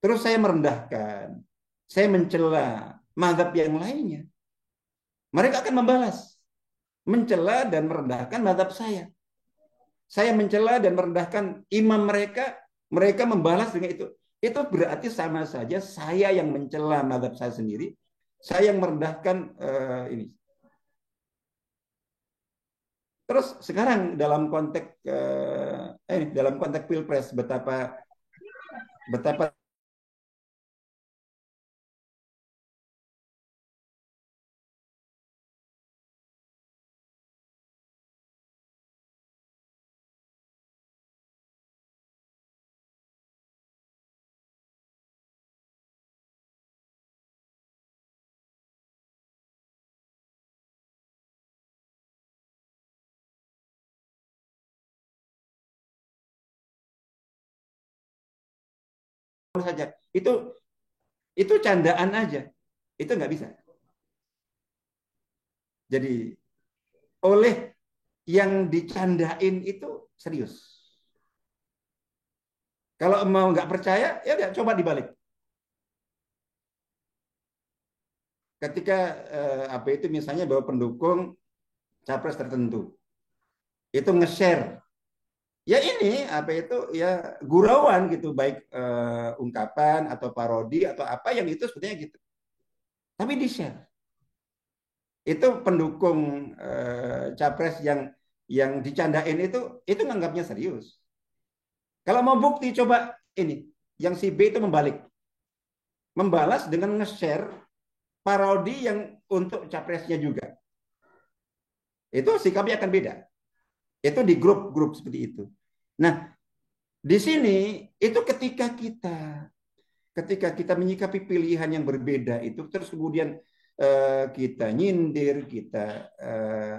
terus saya merendahkan, saya mencela mazhab yang lainnya. Mereka akan membalas, mencela dan merendahkan mazhab saya. saya mencela dan merendahkan imam mereka, mereka membalas dengan itu berarti sama saja saya yang mencela mazhab saya sendiri, saya yang merendahkan ini. Terus sekarang dalam konteks pilpres betapa saja itu candaan aja, itu nggak bisa. Jadi oleh yang dicandain itu serius. Kalau mau nggak percaya, ya udah coba dibalik. Ketika apa itu misalnya bahwa pendukung capres tertentu itu nge-share, ya ini apa itu ya gurauan gitu, baik ungkapan atau parodi atau apa yang itu sebetulnya gitu. Tapi di-share. Itu pendukung capres yang dicandain itu nganggapnya serius. Kalau mau bukti coba ini, yang si B itu membalas dengan nge-share parodi yang untuk capresnya juga. Itu sikapnya akan beda. Itu di grup-grup seperti itu. Nah, di sini itu ketika kita menyikapi pilihan yang berbeda itu, terus kemudian kita nyindir, kita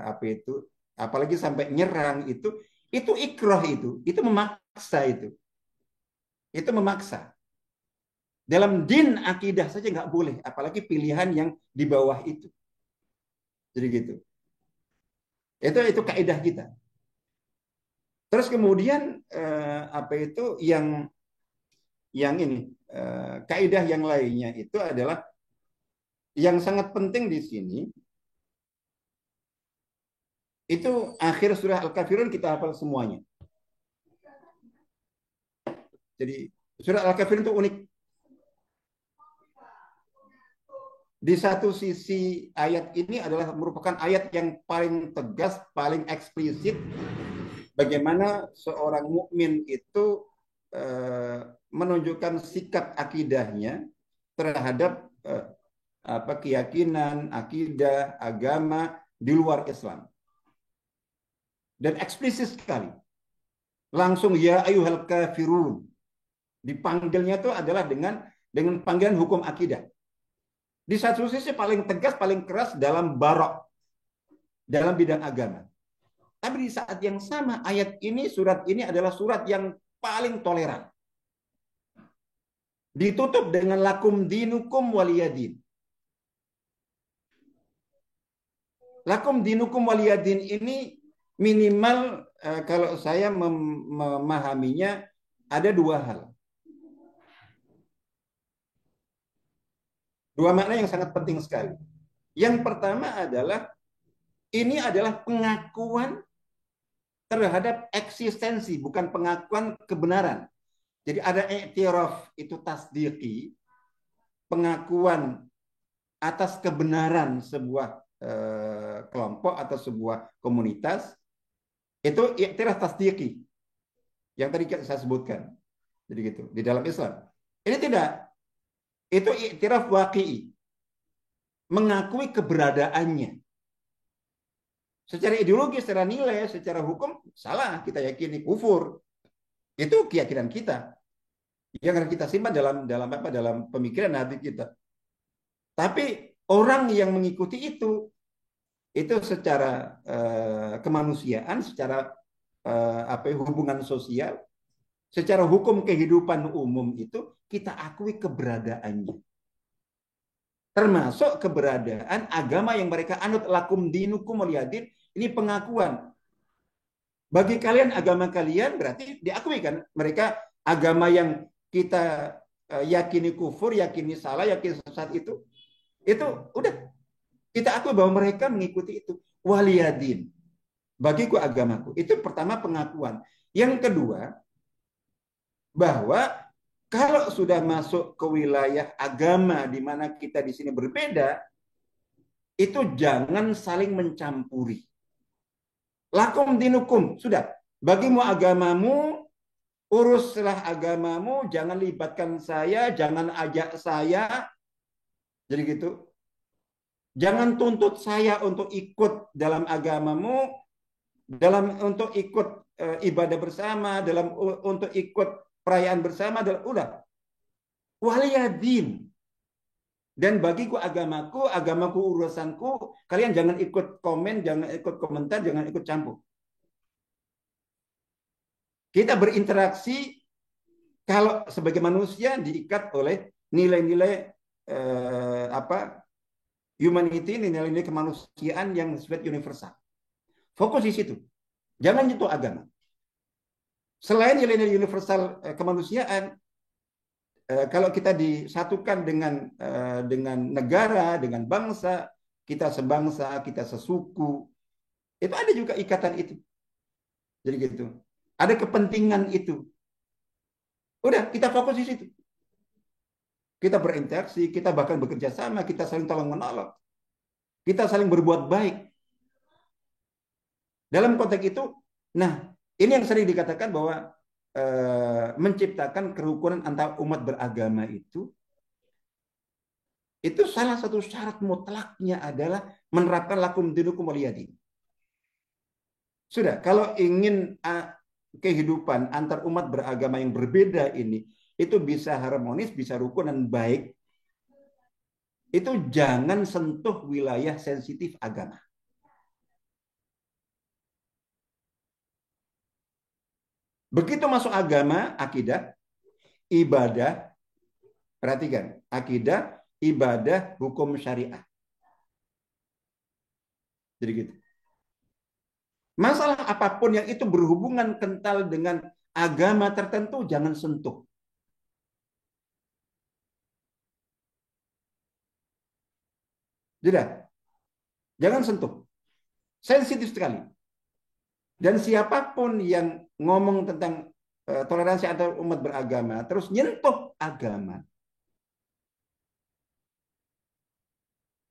apa itu, apalagi sampai nyerang itu ikrah, itu memaksa, itu memaksa. Dalam din akidah saja nggak boleh, apalagi pilihan yang di bawah itu. Jadi gitu. Itu kaidah kita. Terus kemudian apa itu yang ini kaidah yang lainnya itu adalah yang sangat penting di sini. Itu akhir surah Al-Kafirun kita hafal semuanya. Jadi surah Al-Kafirun itu unik. Di satu sisi ayat ini adalah merupakan ayat yang paling tegas, paling eksplisit bagaimana seorang mukmin itu menunjukkan sikap akidahnya terhadap apa keyakinan, akidah, agama di luar Islam. Dan eksplisit sekali. Langsung ya ayyuhal kafirun. Dipanggilnya itu adalah dengan panggilan hukum akidah. Di satu sisi paling tegas, paling keras dalam barok, dalam bidang agama. Tapi di saat yang sama, ayat ini, surat ini adalah surat yang paling toleran. Ditutup dengan lakum dinukum waliyadin. Lakum dinukum waliyadin ini minimal kalau saya memahaminya ada dua hal. Dua makna yang sangat penting sekali. Yang pertama adalah ini adalah pengakuan terhadap eksistensi, bukan pengakuan kebenaran. Jadi ada i'tiraf, itu tasdiqi, pengakuan atas kebenaran sebuah kelompok atau sebuah komunitas, itu i'tiraf tasdiqi yang tadi saya sebutkan. Jadi gitu di dalam Islam. Ini tidak, itu i'tiraf waqi'i, mengakui keberadaannya. Secara ideologi, secara nilai, secara hukum salah, kita yakini kufur. Itu keyakinan kita yang akan kita simpan dalam pemikiran hati kita. Tapi orang yang mengikuti itu secara kemanusiaan, secara hubungan sosial, secara hukum kehidupan umum itu kita akui keberadaannya. Termasuk keberadaan agama yang mereka anut, lakum dinukum waliyadin, ini pengakuan. Bagi kalian agama kalian berarti diakui kan, mereka agama yang kita yakini kufur, yakini salah, yakini sesat itu udah kita akui bahwa mereka mengikuti itu waliyadin. bagiku agamaku. Itu pertama pengakuan. Yang kedua, bahwa kalau sudah masuk ke wilayah agama di mana kita di sini berbeda, itu jangan saling mencampuri. Lakum dinukum, sudah. Bagimu agamamu, uruslah agamamu, jangan libatkan saya, jangan ajak saya. Jadi gitu. Jangan tuntut saya untuk ikut dalam agamamu, untuk ikut ibadah bersama, untuk ikut perayaan bersama, udah. Waliyadin. Dan bagiku agamaku urusanku, kalian jangan ikut komen, jangan ikut komentar, jangan ikut campur. Kita berinteraksi kalau sebagai manusia diikat oleh nilai-nilai humanity, nilai-nilai kemanusiaan yang bersifat universal. Fokus di situ. Jangan nyentuh agama. Selain nilai-nilai universal kemanusiaan, kalau kita disatukan dengan negara, dengan bangsa, kita sebangsa, kita sesuku, itu ada juga ikatan itu. Jadi gitu. Ada kepentingan itu. Udah, kita fokus di situ. Kita berinteraksi, kita bahkan bekerja sama, kita saling tolong menolong. Kita saling berbuat baik. Dalam konteks itu, nah, ini yang sering dikatakan bahwa menciptakan kerukunan antar umat beragama itu salah satu syarat mutlaknya adalah menerapkan lakum dinukum waliyadin. Sudah, kalau ingin kehidupan antar umat beragama yang berbeda ini itu bisa harmonis, bisa rukun dan baik, itu jangan sentuh wilayah sensitif agama. Begitu masuk agama, akidah, ibadah, perhatikan, akidah, ibadah, hukum syariah. Jadi gitu. Masalah apapun yang itu berhubungan kental dengan agama tertentu, jangan sentuh. Tidak. Jangan sentuh. Sensitif sekali. Dan siapapun yang ngomong tentang toleransi antar umat beragama, terus nyentuh agama.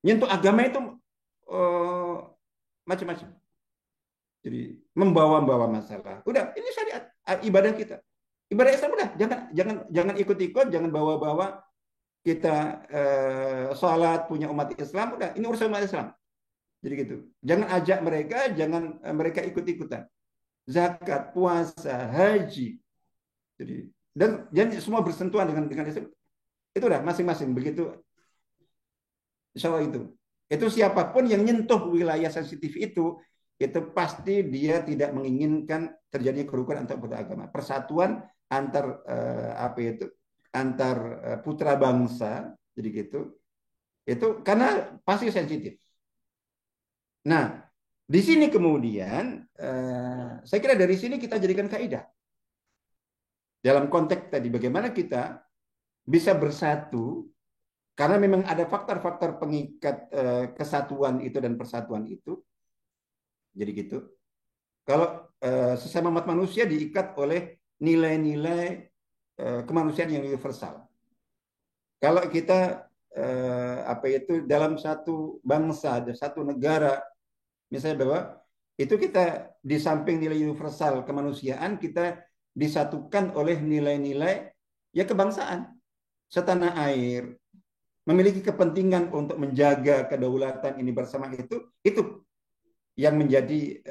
Nyentuh agama itu macam-macam. Jadi membawa masalah. Udah, ini syariat ibadah kita. Ibadah Islam udah, jangan ikut-ikut, jangan bawa-bawa kita sholat punya umat Islam, udah, ini urusan umat Islam. Jadi gitu. Jangan ajak mereka, jangan mereka ikut-ikutan. Zakat, puasa, haji. Jadi dan semua bersentuhan dengan Islam. Itu udah masing-masing begitu. Insya Allah itu. Itu siapapun yang nyentuh wilayah sensitif itu pasti dia tidak menginginkan terjadinya kerukunan antar beragama. Persatuan antar antar putra bangsa, jadi gitu. Itu karena pasti sensitif. Nah, di sini kemudian saya kira dari sini kita jadikan kaidah. Dalam konteks tadi bagaimana kita bisa bersatu karena memang ada faktor-faktor pengikat kesatuan itu dan persatuan itu. Jadi gitu. Kalau sesama umat manusia diikat oleh nilai-nilai kemanusiaan yang universal. Kalau kita dalam satu bangsa, satu negara, misalnya bahwa itu kita di samping nilai universal kemanusiaan, kita disatukan oleh nilai-nilai ya kebangsaan. Setanah air, memiliki kepentingan untuk menjaga kedaulatan ini bersama itu yang menjadi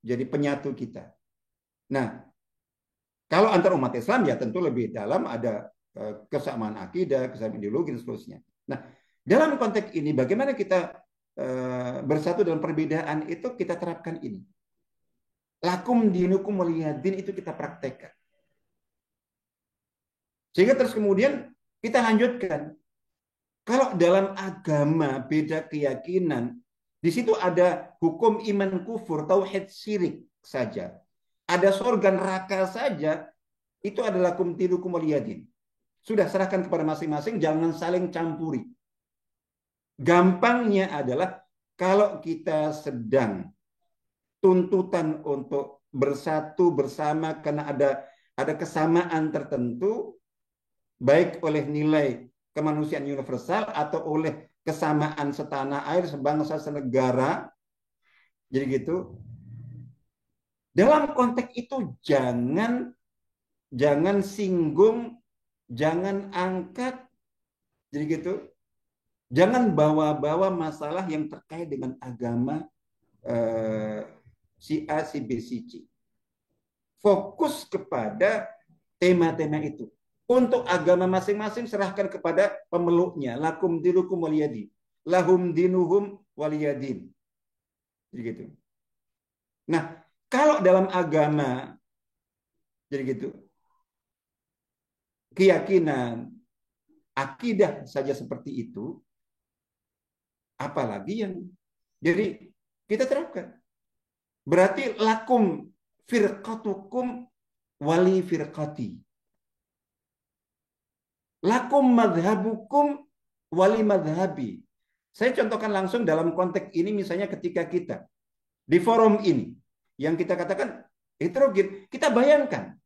jadi penyatu kita. Nah, kalau antar umat Islam ya tentu lebih dalam, ada kesamaan akidah, kesamaan ideologi dan seterusnya. Nah, dalam konteks ini bagaimana kita bersatu dalam perbedaan itu kita terapkan ini. Lakum dinukum waliyadin itu kita praktekkan. Sehingga terus kemudian kita lanjutkan. Kalau dalam agama beda keyakinan, di situ ada hukum iman kufur, tauhid syirik saja. Ada surga neraka saja, itu adalah lakum dinukum waliyadin. Sudah serahkan kepada masing-masing, jangan saling campuri. Gampangnya adalah kalau kita sedang tuntutan untuk bersatu bersama karena ada kesamaan tertentu, baik oleh nilai kemanusiaan universal atau oleh kesamaan setanah air, sebangsa, senegara. Jadi gitu. Dalam konteks itu jangan singgung, jangan angkat, jadi gitu. Jangan bawa-bawa masalah yang terkait dengan agama si A, si B, si C. Fokus kepada tema-tema itu. Untuk agama masing-masing serahkan kepada pemeluknya. Lakum dinukum waliyadin. Lahum dinuhum waliyadin. Jadi gitu. Nah, kalau dalam agama jadi gitu, keyakinan, akidah saja seperti itu, apalagi yang jadi kita terapkan. Berarti lakum firqatukum wali firqati. Lakum madhabukum wali madhabi. Saya contohkan langsung dalam konteks ini, misalnya ketika kita di forum ini, yang kita katakan heterogen, kita bayangkan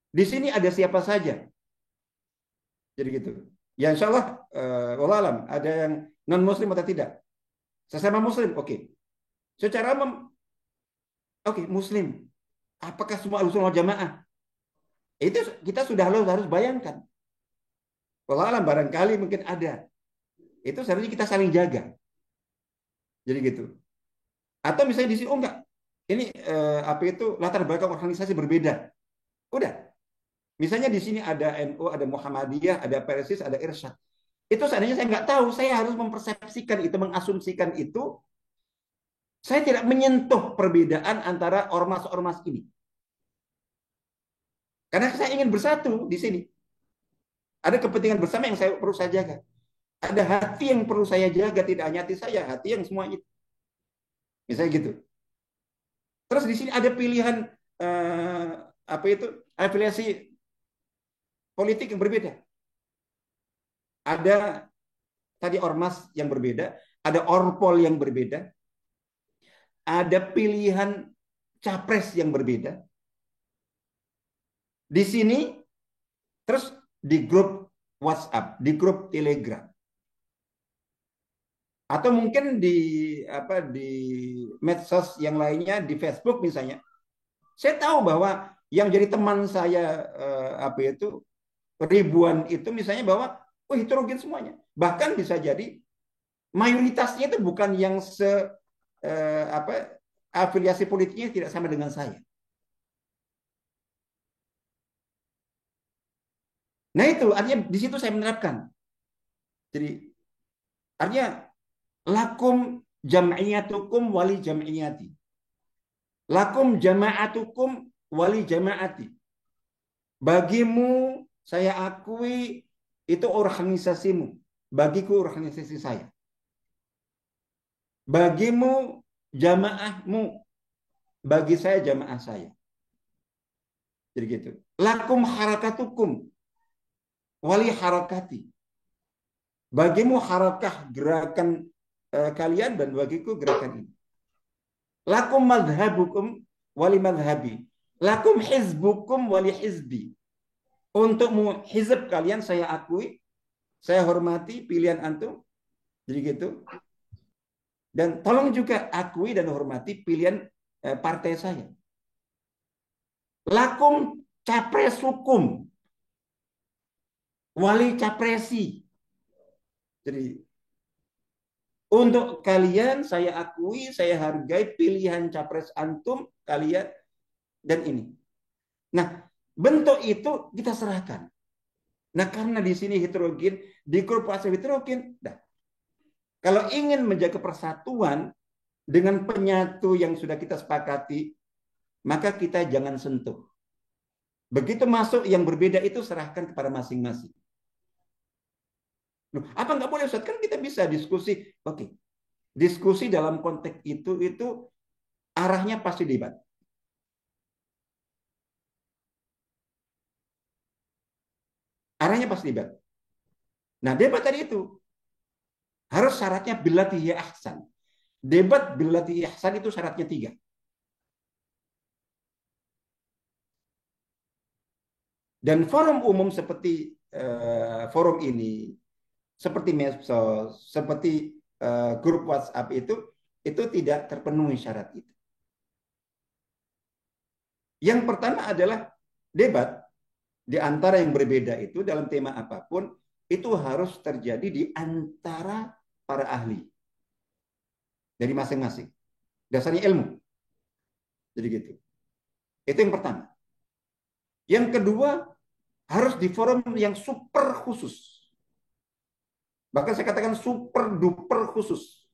di sini ada siapa saja. Jadi gitu. Ya insya Allah, wallah alam, ada yang non-muslim atau tidak. Sesama muslim, oke. Secara oke, muslim. Apakah semua ahlussunnah wal jamaah? Itu kita sudah harus bayangkan. Wallah alam, barangkali mungkin ada. Itu seharusnya kita saling jaga. Jadi gitu. Atau misalnya di sini, oh enggak, ini apa itu latar belakang organisasi berbeda. Udah. Misalnya di sini ada NU, ada Muhammadiyah, ada Persis, ada Irsyad. Itu seandainya saya nggak tahu, saya harus mempersepsikan itu, mengasumsikan itu. Saya tidak menyentuh perbedaan antara ormas-ormas ini. Karena saya ingin bersatu di sini. Ada kepentingan bersama yang perlu saya jaga. Ada hati yang perlu saya jaga, tidak hanya hati saya, hati yang semua itu. Misalnya gitu. Terus di sini ada pilihan apa itu, afiliasi politik yang berbeda. Ada tadi ormas yang berbeda, ada orpol yang berbeda, ada pilihan capres yang berbeda. Di sini, terus di grup WhatsApp, di grup Telegram, atau mungkin di medsos yang lainnya, di Facebook misalnya. Saya tahu bahwa yang jadi teman saya ribuan itu misalnya bahwa heterogen semuanya. Bahkan bisa jadi mayoritasnya itu bukan yang afiliasi politiknya tidak sama dengan saya. Nah itu artinya di situ saya menerapkan. Jadi artinya lakum jam'iyatukum wali jam'iyati. Lakum jama'atukum wali jama'ati. Bagimu saya akui itu organisasimu. Bagiku organisasi saya. Bagimu jamaahmu. Bagi saya jamaah saya. Jadi gitu. Lakum harakatukum wali harakati. Bagimu harakah gerakan kalian dan bagiku gerakan ini. Lakum madhabukum wali madhabi. Lakum hizbukum wali hizbi. Untukmu hizb kalian saya akui, saya hormati pilihan antum. Jadi gitu. Dan tolong juga akui dan hormati pilihan partai saya. Lakum capres hukum. Wali capresi. Jadi untuk kalian saya akui, saya hargai pilihan capres antum, kalian, dan ini. Nah, bentuk itu kita serahkan. Nah, karena di sini heterogen, di grup WhatsApp heterogen, nah, kalau ingin menjaga persatuan dengan penyatu yang sudah kita sepakati, maka kita jangan sentuh. Begitu masuk yang berbeda itu serahkan kepada masing-masing. Loh, apa nggak boleh Ustaz? Kan kita bisa diskusi. Oke. Diskusi dalam konteks itu arahnya pasti debat. Arahnya pasti debat. Nah, debat tadi itu harus syaratnya billati hiya ahsan. Debat billati ihsan itu syaratnya 3. Dan forum umum seperti forum ini, seperti medsos, seperti grup WhatsApp itu tidak terpenuhi syarat itu. Yang pertama adalah debat di antara yang berbeda itu dalam tema apapun itu harus terjadi di antara para ahli dari masing-masing. Dasarnya ilmu. Jadi gitu. Itu yang pertama. Yang kedua, harus di forum yang super khusus. Bahkan saya katakan super duper khusus.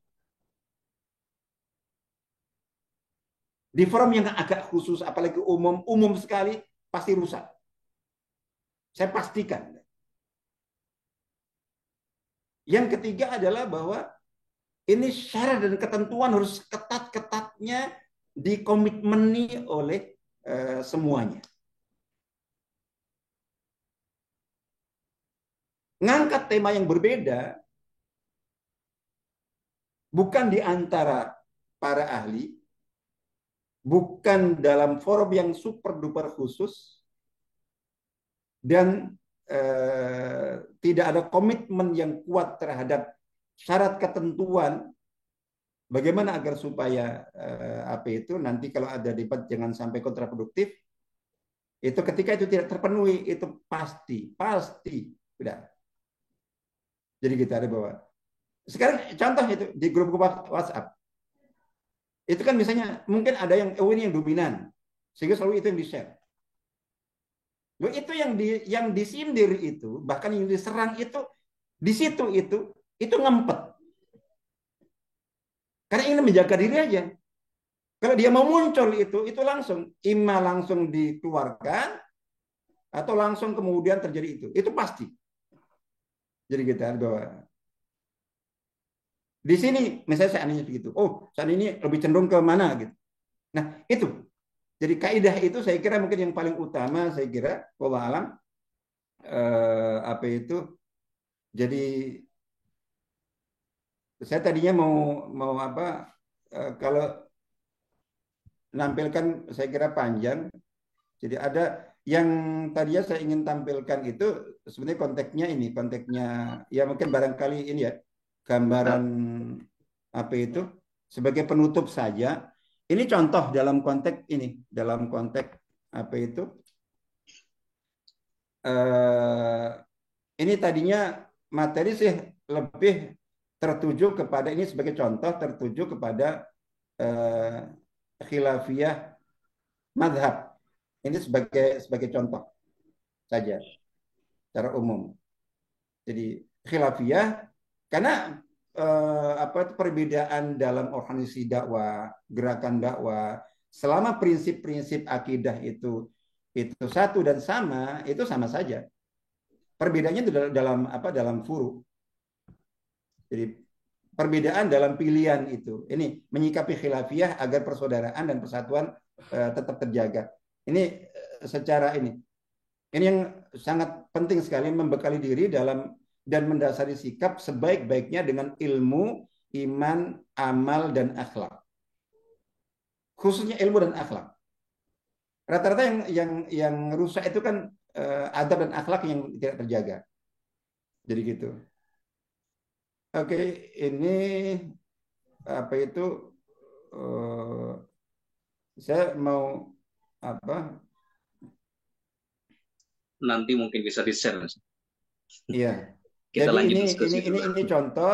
Di forum yang agak khusus, apalagi umum sekali, pasti rusak. Saya pastikan. Yang ketiga adalah bahwa ini syarat dan ketentuan harus ketat-ketatnya dikomitmeni oleh semuanya. Ngangkat tema yang berbeda bukan di antara para ahli, bukan dalam forum yang super duper khusus, dan tidak ada komitmen yang kuat terhadap syarat ketentuan bagaimana agar supaya apa itu nanti kalau ada debat jangan sampai kontraproduktif. Itu ketika itu tidak terpenuhi itu pasti udah. Jadi kita ada bahwa sekarang contoh itu di grup WhatsApp itu kan misalnya mungkin ada yang ini yang dominan sehingga selalu itu yang di-share. Loh, itu yang disindir itu bahkan yang diserang itu di situ itu ngempet karena ingin menjaga diri aja. Kalau dia mau muncul itu langsung langsung dikeluarkan atau langsung kemudian terjadi itu pasti. Jadi kita bahwa di sini misalnya seandainya begitu, saat ini lebih cenderung ke mana gitu. Nah itu, jadi kaidah itu saya kira mungkin yang paling utama saya kira, wallahu alam, apa itu. Jadi saya tadinya mau apa, kalau nampilkan saya kira panjang. Jadi ada yang tadinya saya ingin tampilkan itu sebenarnya konteksnya ya mungkin barangkali ini ya gambaran apa itu sebagai penutup saja. Ini contoh dalam konteks apa itu ini tadinya materi sih lebih tertuju kepada ini sebagai contoh tertuju kepada khilafiyah madhab. Ini sebagai contoh saja secara umum. Jadi khilafiyah karena apa perbedaan dalam organisasi dakwah, gerakan dakwah, selama prinsip-prinsip akidah itu satu dan sama, itu sama saja. Perbedaannya itu dalam furu. Jadi perbedaan dalam pilihan itu. Ini menyikapi khilafiyah agar persaudaraan dan persatuan tetap terjaga. Ini secara ini yang sangat penting sekali membekali diri dalam dan mendasari sikap sebaik-baiknya dengan ilmu, iman, amal dan akhlak. Khususnya ilmu dan akhlak. Rata-rata yang rusak itu kan adab dan akhlak yang tidak terjaga. Jadi gitu. Oke, ini apa itu saya mau apa nanti mungkin bisa di-share. Iya. Kita Jadi lanjut diskusi ini contoh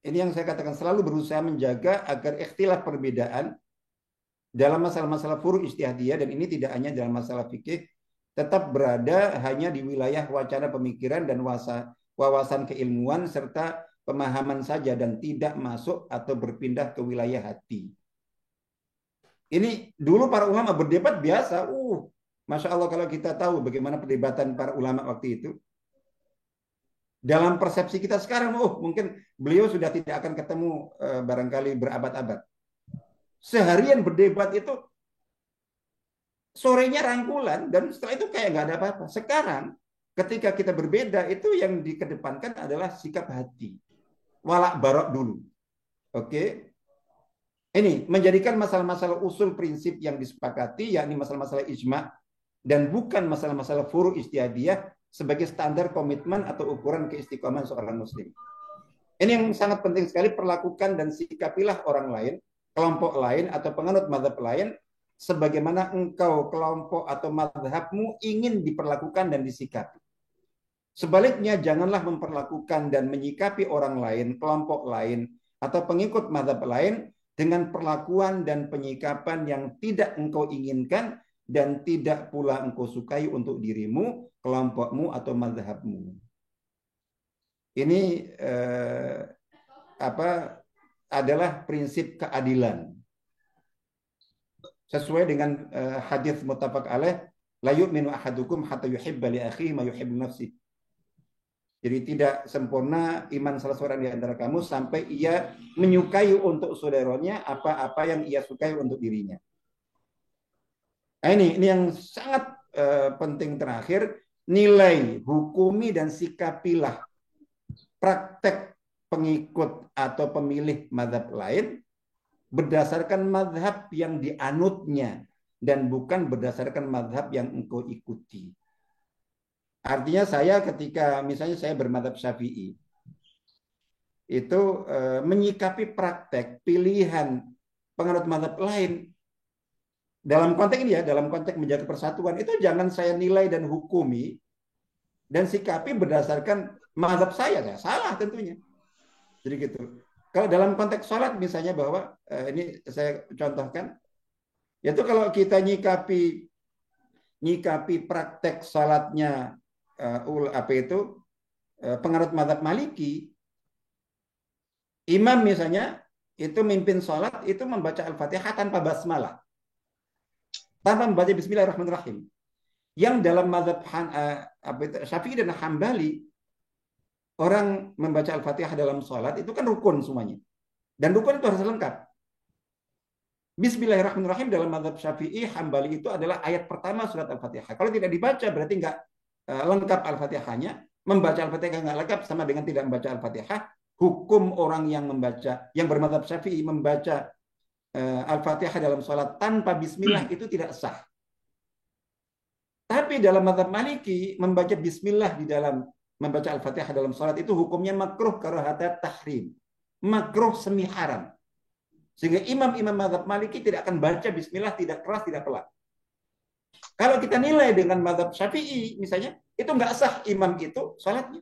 ini yang saya katakan selalu berusaha menjaga agar ikhtilaf perbedaan dalam masalah-masalah furu' ijtihadiyah dan ini tidak hanya dalam masalah fikih tetap berada hanya di wilayah wacana pemikiran dan wawasan keilmuan serta pemahaman saja dan tidak masuk atau berpindah ke wilayah hati. Ini dulu para ulama berdebat biasa. Masya Allah kalau kita tahu bagaimana perdebatan para ulama waktu itu. Dalam persepsi kita sekarang, mungkin beliau sudah tidak akan ketemu barangkali berabad-abad. Seharian berdebat itu, sorenya rangkulan, dan setelah itu kayak nggak ada apa-apa. Sekarang, ketika kita berbeda, itu yang dikedepankan adalah sikap hati. walak barok dulu. Oke. Ini menjadikan masalah-masalah usul prinsip yang disepakati, yakni masalah-masalah ijma dan bukan masalah-masalah furu ijtihadiyah sebagai standar komitmen atau ukuran keistiqomahan seorang muslim. Ini yang sangat penting sekali, perlakukan dan sikapilah orang lain, kelompok lain atau penganut mazhab lain sebagaimana engkau, kelompok atau mazhabmu ingin diperlakukan dan disikapi. Sebaliknya, janganlah memperlakukan dan menyikapi orang lain, kelompok lain, atau pengikut mazhab lain dengan perlakuan dan penyikapan yang tidak engkau inginkan dan tidak pula engkau sukai untuk dirimu, kelompokmu, atau mazhabmu. Ini adalah prinsip keadilan. Sesuai dengan hadis muttafaq alaih, la yu'minu ahadukum hatta yuhibba li akhihi ma yuhibbu nafsihi. Jadi tidak sempurna iman salah seorang di antara kamu sampai ia menyukai untuk saudaranya apa-apa yang ia sukai untuk dirinya. Nah, ini yang sangat penting terakhir, nilai, hukumi dan sikapilah praktek pengikut atau pemilih mazhab lain berdasarkan mazhab yang dianutnya dan bukan berdasarkan mazhab yang engkau ikuti. Artinya saya ketika misalnya saya bermadzhab Syafi'i itu menyikapi praktek pilihan penganut mazhab lain dalam konteks ini ya, dalam konteks menjaga persatuan itu jangan saya nilai dan hukumi dan sikapi berdasarkan mazhab saya salah tentunya. Jadi gitu. Kalau dalam konteks sholat misalnya bahwa ini saya contohkan, yaitu kalau kita nyikapi praktek sholatnya penganut mazhab Maliki, imam misalnya itu mimpin sholat itu membaca Al-Fatihah tanpa basmalah, tanpa membaca Bismillahirrahmanirrahim. Yang dalam mazhab Syafi'i dan Hambali, orang membaca Al-Fatihah dalam sholat itu kan rukun semuanya, dan rukun itu harus lengkap. Bismillahirrahmanirrahim dalam mazhab Syafi'i Hambali itu adalah ayat pertama surat Al-Fatihah. Kalau tidak dibaca berarti nggak lengkap Al-Fatihahnya. Membaca Al-Fatihah nggak lengkap sama dengan tidak membaca Al-Fatihah. Hukum orang yang membaca, yang bermadzhab Syafi'i membaca Al-Fatihah dalam sholat tanpa bismillah itu tidak sah. Tapi dalam mazhab Maliki membaca bismillah di dalam membaca Al-Fatihah dalam sholat itu hukumnya makruh karahatat tahrim, makruh semi haram. Sehingga imam-imam mazhab Maliki tidak akan baca bismillah tidak keras, tidak pelan. Kalau kita nilai dengan mazhab Syafi'i misalnya, itu nggak sah imam itu sholatnya.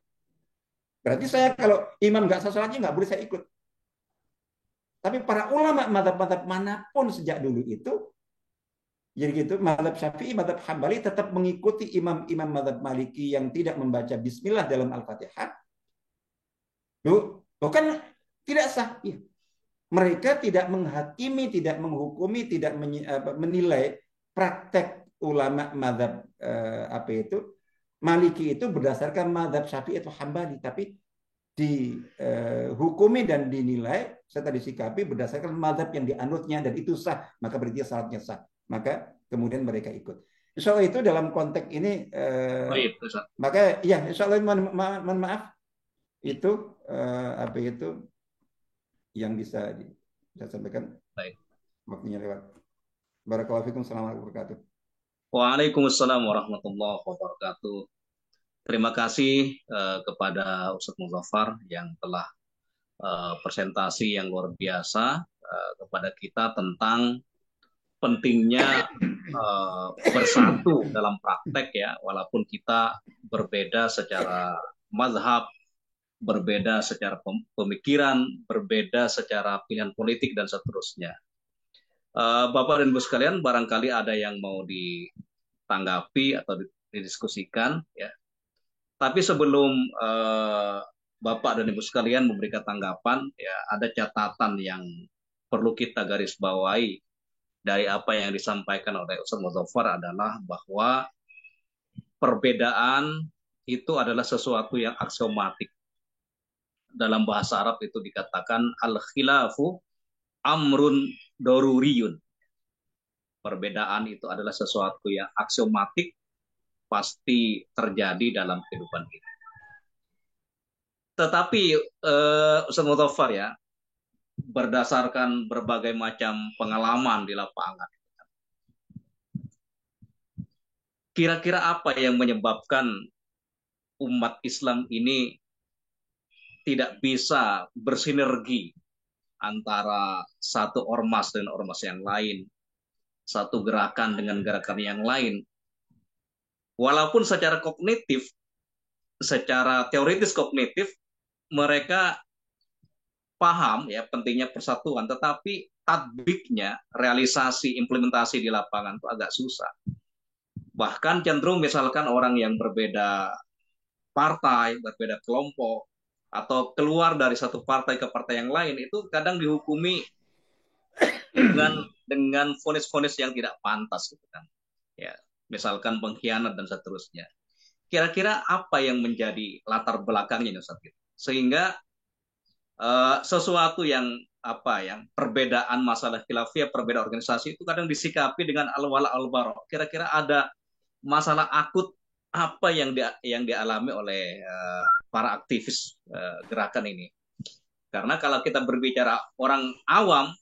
Berarti saya kalau imam nggak sah sholatnya nggak boleh saya ikut. Tapi para ulama mazhab-mazhab manapun sejak dulu itu, jadi gitu, mazhab Syafi'i, mazhab Hambali tetap mengikuti imam-imam mazhab Maliki yang tidak membaca bismillah dalam Al-Fatihah. Bukan tidak sah. Ya. Mereka tidak menghakimi, tidak menghukumi, tidak menilai praktek ulama mazhab Maliki itu berdasarkan mazhab Syafi'i atau Hambali, tapi dihukumi dan dinilai serta disikapi berdasarkan mazhab yang dianutnya dan itu sah, maka berarti syaratnya sah, maka kemudian mereka ikut. Insya Allah itu dalam konteks ini maka ya insya Allah mohon maaf itu yang bisa saya sampaikan. Baik. Waktunya lewat. Barakallahu fikum. Assalamualaikum warahmatullahi wabarakatuh. Waalaikumsalam warahmatullahi wabarakatuh. Terima kasih kepada Ustadz Muzaffar yang telah presentasi yang luar biasa kepada kita tentang pentingnya bersatu dalam praktek ya, walaupun kita berbeda secara mazhab, berbeda secara pemikiran, berbeda secara pilihan politik dan seterusnya. Bapak dan Ibu sekalian, barangkali ada yang mau ditanggapi atau didiskusikan ya. Tapi sebelum Bapak dan Ibu sekalian memberikan tanggapan, ya ada catatan yang perlu kita garis bawahi dari apa yang disampaikan oleh Ustadz Muzaffar adalah bahwa perbedaan itu adalah sesuatu yang aksiomatik. Dalam bahasa Arab itu dikatakan al-khilafu amrun doruriyun. Perbedaan itu adalah sesuatu yang aksiomatik, pasti terjadi dalam kehidupan kita. Tetapi Ustaz Muthaffar ya, berdasarkan berbagai macam pengalaman di lapangan, kira-kira apa yang menyebabkan umat Islam ini tidak bisa bersinergi antara satu ormas dengan ormas yang lain, satu gerakan dengan gerakan yang lain. Walaupun secara kognitif, secara teoritis kognitif, mereka paham ya pentingnya persatuan, tetapi tatbiknya, realisasi, implementasi di lapangan itu agak susah. Bahkan cenderung misalkan orang yang berbeda partai, berbeda kelompok, atau keluar dari satu partai ke partai yang lain, itu kadang dihukumi dengan vonis-vonis yang tidak pantas gitu kan. Ya, misalkan pengkhianat dan seterusnya. Kira-kira apa yang menjadi latar belakangnya Ustaz? Sehingga sesuatu yang perbedaan masalah khilafiyah, perbedaan organisasi itu kadang disikapi dengan al-wala al-bara. Kira-kira ada masalah akut apa yang dialami oleh para aktivis gerakan ini? Karena kalau kita berbicara orang awam,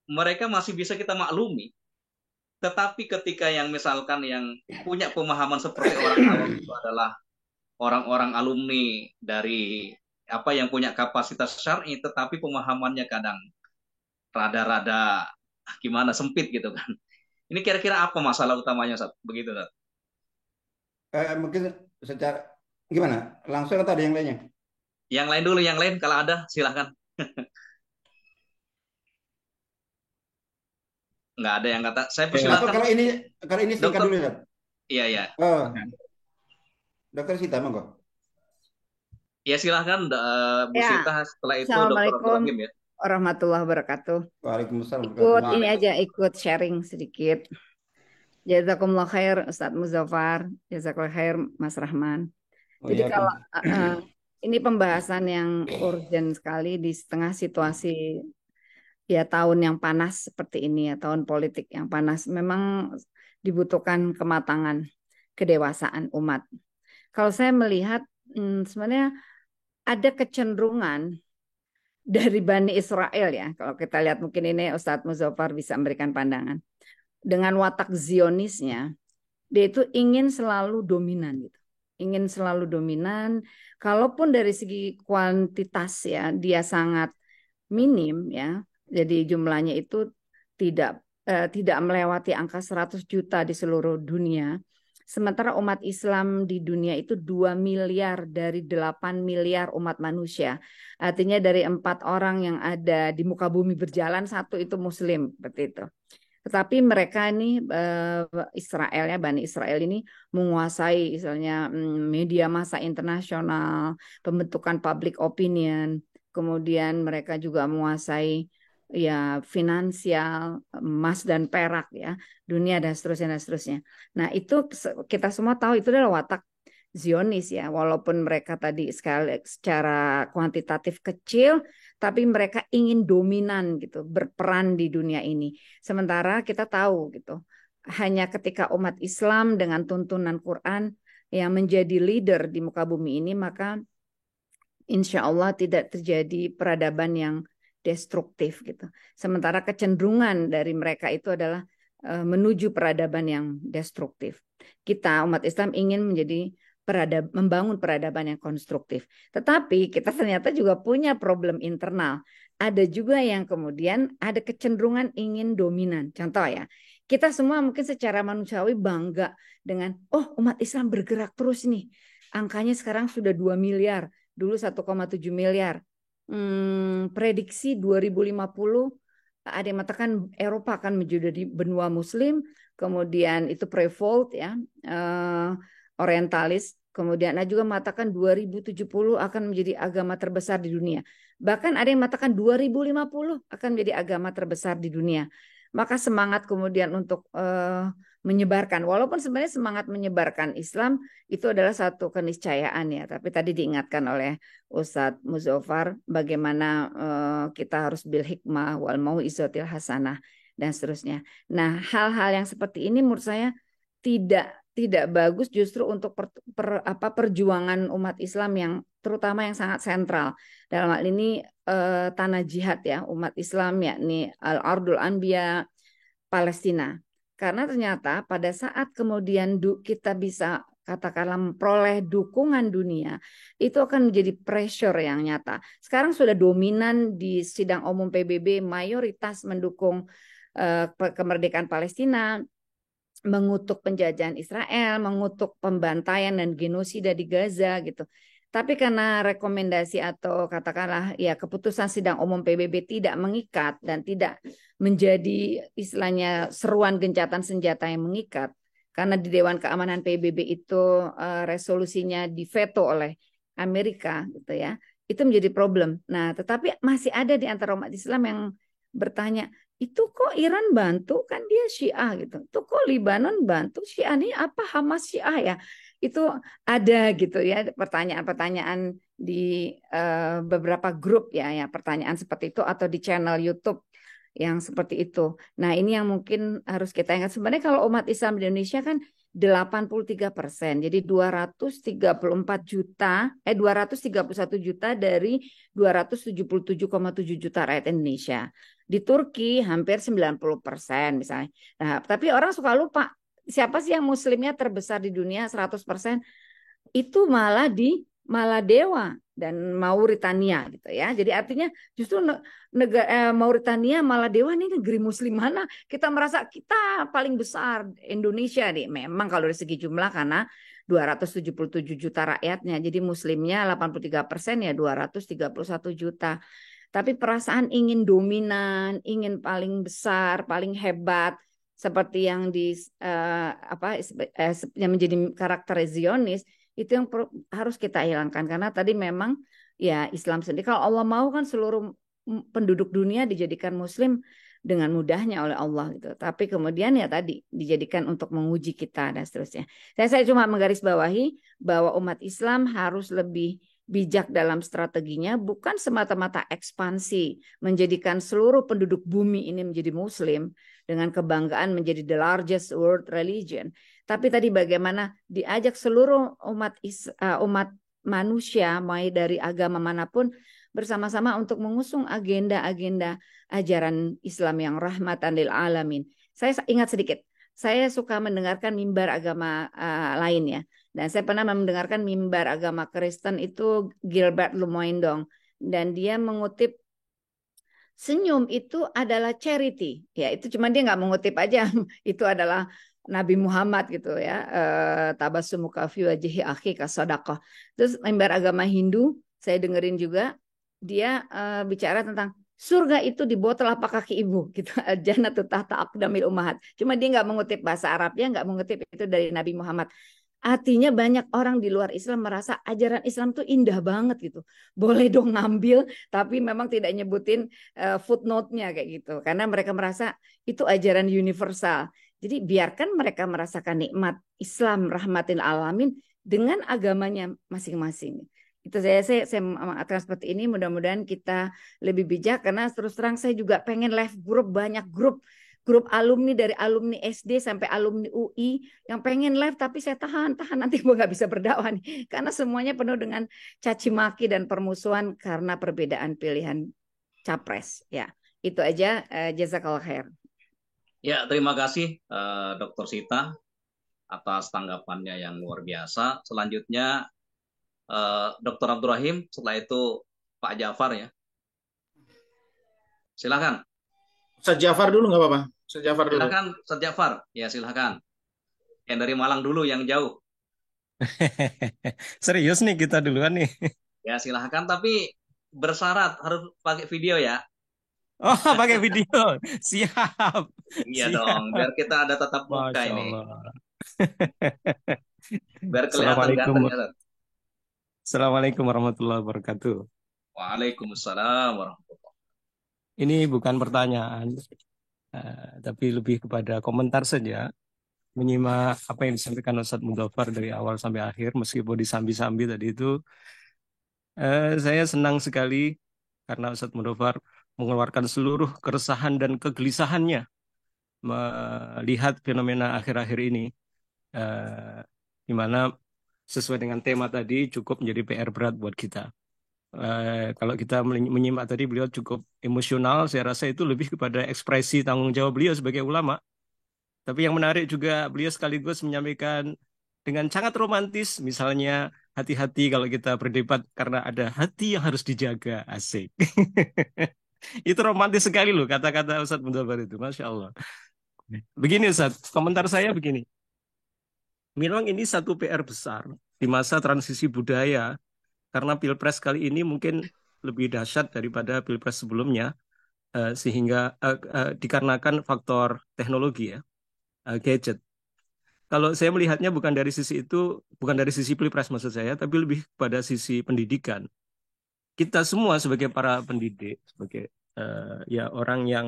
mereka masih bisa kita maklumi. Tetapi ketika yang misalkan yang punya pemahaman seperti orang awam itu adalah orang-orang alumni dari yang punya kapasitas syar'i, tetapi pemahamannya kadang rada-rada gimana sempit gitu kan. Ini kira-kira apa masalah utamanya, Ustaz? Begitu, Ustaz. Mungkin secara gimana? Langsung atau ada yang lainnya? Yang lain dulu, yang lain kalau ada silahkan. Nggak ada yang kata. Saya Atau persilahkan. kalau ini singkat Dokter. dulu ya. Iya, iya. Oh, Dokter Sita, monggo. Ya silahkan Bu Ya, Sita, setelah itu Dokter Assalamualaikum Abdurrahim ya. warahmatullahi wabarakatuh. Waalaikumsalam. Ikut ini aja, ikut sharing sedikit. Jazakumullah khair Ustadz Muzaffar, jazakallah khair Mas Rahman. Jadi kalau ini pembahasan yang urgent sekali di setengah situasi ya tahun yang panas seperti ini ya, tahun politik yang panas, memang dibutuhkan kematangan, kedewasaan umat. Kalau saya melihat sebenarnya ada kecenderungan dari Bani Israel ya, kalau kita lihat mungkin ini Ustadz Muzaffar bisa memberikan pandangan. Dengan watak Zionisnya, dia itu ingin selalu dominan gitu. Ingin selalu dominan, kalaupun dari segi kuantitas ya dia sangat minim ya. Jadi jumlahnya itu tidak melewati angka 100 juta di seluruh dunia. Sementara umat Islam di dunia itu 2 miliar dari 8 miliar umat manusia. Artinya dari 4 orang yang ada di muka bumi berjalan, 1 itu muslim, seperti itu. Tetapi mereka ini Israel ya, Bani Israel ini menguasai misalnya media massa internasional, pembentukan public opinion, kemudian mereka juga menguasai ya finansial, emas dan perak ya, dunia dan seterusnya. Nah, itu kita semua tahu itu adalah watak Zionis ya, walaupun mereka tadi secara kuantitatif kecil, tapi mereka ingin dominan gitu, berperan di dunia ini. Sementara kita tahu gitu, hanya ketika umat Islam dengan tuntunan Quran yang menjadi leader di muka bumi ini, maka insya Allah tidak terjadi peradaban yang destruktif gitu. Sementara kecenderungan dari mereka itu adalah menuju peradaban yang destruktif. Kita umat Islam ingin membangun peradaban yang konstruktif. Tetapi kita ternyata juga punya problem internal. Ada juga yang kemudian ada kecenderungan ingin dominan. Contoh ya, kita semua mungkin secara manusiawi bangga dengan, umat Islam bergerak terus nih. Angkanya sekarang sudah 2 miliar, dulu 1,7 miliar. Prediksi 2050 ada yang mengatakan Eropa akan menjadi benua Muslim, kemudian itu pre-fold ya, orientalis, kemudian ada juga mengatakan 2070 akan menjadi agama terbesar di dunia. Bahkan ada yang mengatakan 2050 akan menjadi agama terbesar di dunia. Maka semangat kemudian untuk menyebarkan, walaupun sebenarnya semangat menyebarkan Islam itu adalah satu keniscayaan ya, tapi tadi diingatkan oleh Ustadz Muzaffar bagaimana kita harus bil hikmah wal mau'izatil hasanah dan seterusnya. Nah, hal-hal yang seperti ini menurut saya tidak bagus justru untuk perjuangan umat Islam yang terutama yang sangat sentral. Dalam hal ini tanah jihad ya, umat Islam, yakni Al-Ardul Anbiya, Palestina. Karena ternyata pada saat kemudian kita bisa katakanlah memperoleh dukungan dunia, itu akan menjadi pressure yang nyata. Sekarang sudah dominan di sidang umum PBB, mayoritas mendukung kemerdekaan Palestina, mengutuk penjajahan Israel, mengutuk pembantaian dan genosida di Gaza gitu. Tapi karena rekomendasi atau katakanlah ya keputusan sidang umum PBB tidak mengikat dan tidak menjadi istilahnya seruan gencatan senjata yang mengikat, karena di Dewan Keamanan PBB itu resolusinya diveto oleh Amerika gitu ya, itu menjadi problem. Nah, tetapi masih ada di antara umat Islam yang bertanya, itu kok Iran bantu, kan dia Syiah gitu. Itu kok Libanon bantu, Syiah nih apa Hamas Syiah ya? Itu ada gitu ya pertanyaan-pertanyaan di beberapa grup ya pertanyaan seperti itu atau di channel YouTube yang seperti itu. Nah, ini yang mungkin harus kita ingat. Sebenarnya kalau umat Islam di Indonesia kan 83%. Jadi 231 juta dari 277,7 juta rakyat Indonesia. Di Turki hampir 90% misalnya. Nah, tapi orang suka lupa siapa sih yang muslimnya terbesar di dunia 100%? Itu malah di Maladewa dan Mauritania gitu ya. Jadi artinya justru negara Mauritania, Maladewa ini negeri muslim mana? Kita merasa kita paling besar Indonesia nih. Memang kalau dari segi jumlah karena 277 juta rakyatnya. Jadi muslimnya 83% ya 231 juta. Tapi perasaan ingin dominan, ingin paling besar, paling hebat seperti yang yang menjadi karakter Zionis, itu yang harus kita hilangkan. Karena tadi memang ya Islam sendiri, kalau Allah mau kan seluruh penduduk dunia dijadikan muslim dengan mudahnya oleh Allah gitu. Tapi kemudian ya tadi dijadikan untuk menguji kita dan seterusnya. Saya cuma menggarisbawahi bahwa umat Islam harus lebih bijak dalam strateginya, bukan semata-mata ekspansi, menjadikan seluruh penduduk bumi ini menjadi muslim dengan kebanggaan menjadi the largest world religion. Tapi tadi bagaimana diajak seluruh umat manusia, mulai dari agama manapun, bersama-sama untuk mengusung agenda-agenda ajaran Islam yang rahmatan lil alamin. Saya ingat sedikit, saya suka mendengarkan mimbar agama lain ya. Dan saya pernah mendengarkan mimbar agama Kristen itu Gilbert Lumoindong. Dan dia mengutip senyum itu adalah charity. Ya itu cuma dia nggak mengutip aja. Itu adalah Nabi Muhammad gitu ya. Tabassumuka fi wajhi akhika shadaqah. Terus mimbar agama Hindu saya dengerin juga. Dia bicara tentang surga itu di bawah telapak kaki ibu gitu. Jannatu tahta aqdamil ummahat. Cuma dia nggak mengutip bahasa Arabnya, nggak mengutip itu dari Nabi Muhammad. Artinya banyak orang di luar Islam merasa ajaran Islam tuh indah banget gitu. Boleh dong ngambil, tapi memang tidak nyebutin footnote-nya kayak gitu. Karena mereka merasa itu ajaran universal. Jadi biarkan mereka merasakan nikmat Islam rahmatil alamin dengan agamanya masing-masing. Itu saya mengatakan seperti ini. Mudah-mudahan kita lebih bijak karena terus terang saya juga pengen live group, banyak grup alumni dari alumni SD sampai alumni UI yang pengen live, tapi saya tahan nanti gue nggak bisa berdakwah nih karena semuanya penuh dengan caci maki dan permusuhan karena perbedaan pilihan capres. Ya itu aja. Jazakallah khair. Ya, terima kasih Dr. Sita atas tanggapannya yang luar biasa. Selanjutnya Dr. Abdurrahim, setelah itu Pak Jafar ya. Silakan. Ustaz Jafar dulu nggak apa-apa. Ustaz Jafar dulu. Silakan, Ustaz Jafar. Ya, silakan. Yang dari Malang dulu, yang jauh. Serius nih kita duluan nih. Ya, silakan. Tapi bersyarat harus pakai video ya. Oh, pakai video. Siap. Iya Siap. dong, biar kita ada tatap muka Masya ini. Allah. Biar kelihatan ganteng ya. Assalamualaikum warahmatullahi wabarakatuh. Waalaikumsalam warahmatullahi wabarakatuh. Ini bukan pertanyaan, tapi lebih kepada komentar saja. Menyimak apa yang disampaikan Ustadz Mudzaffar dari awal sampai akhir, meskipun disambi-sambi tadi itu, saya senang sekali karena Ustadz Mudzaffar mengeluarkan seluruh keresahan dan kegelisahannya melihat fenomena akhir-akhir ini, di mana sesuai dengan tema tadi cukup menjadi PR berat buat kita. Kalau kita menyimak tadi beliau cukup emosional, saya rasa itu lebih kepada ekspresi tanggung jawab beliau sebagai ulama. Tapi yang menarik juga beliau sekaligus menyampaikan dengan sangat romantis, misalnya hati-hati kalau kita berdebat karena ada hati yang harus dijaga, asik. Itu romantis sekali loh kata-kata Ustadz Mudzaffar itu, Masya Allah. Begini Ustadz, komentar saya begini. Memang ini satu PR besar di masa transisi budaya, karena Pilpres kali ini mungkin lebih dahsyat daripada Pilpres sebelumnya, sehingga dikarenakan faktor teknologi ya, gadget. Kalau saya melihatnya bukan dari sisi itu, bukan dari sisi Pilpres maksud saya, tapi lebih pada sisi pendidikan. Kita semua sebagai para pendidik, sebagai ya orang yang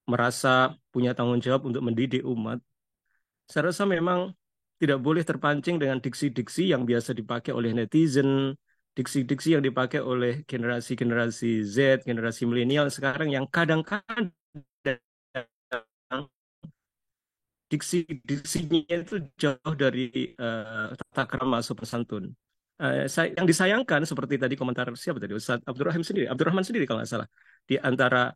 merasa punya tanggung jawab untuk mendidik umat, saya rasa memang tidak boleh terpancing dengan diksi-diksi yang biasa dipakai oleh netizen, diksi-diksi yang dipakai oleh generasi-generasi Z, generasi milenial sekarang yang kadang-kadang diksi-diksinya itu jauh dari tata krama sopan santun. Yang disayangkan seperti tadi komentar siapa tadi Ustadz Abdurrahman sendiri kalau nggak salah, di antara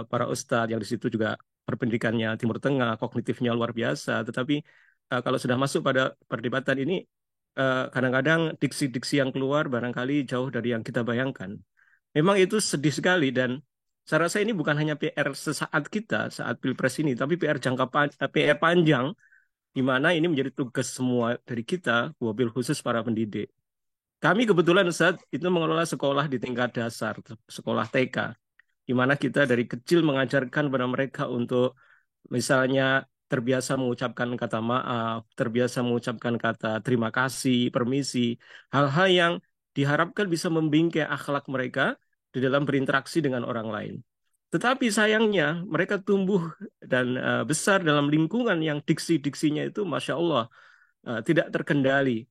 para ustadz yang di situ juga berpendidikannya Timur Tengah, kognitifnya luar biasa, tetapi kalau sudah masuk pada perdebatan ini kadang-kadang diksi-diksi yang keluar barangkali jauh dari yang kita bayangkan. Memang itu sedih sekali dan saya rasa ini bukan hanya PR sesaat kita saat Pilpres ini, tapi PR panjang di mana ini menjadi tugas semua dari kita, wabil khusus para pendidik. Kami kebetulan saat itu mengelola sekolah di tingkat dasar, sekolah TK, di mana kita dari kecil mengajarkan pada mereka untuk misalnya terbiasa mengucapkan kata maaf, terbiasa mengucapkan kata terima kasih, permisi, hal-hal yang diharapkan bisa membingkai akhlak mereka di dalam berinteraksi dengan orang lain. Tetapi sayangnya mereka tumbuh dan besar dalam lingkungan yang diksi-diksinya itu Masya Allah tidak terkendali.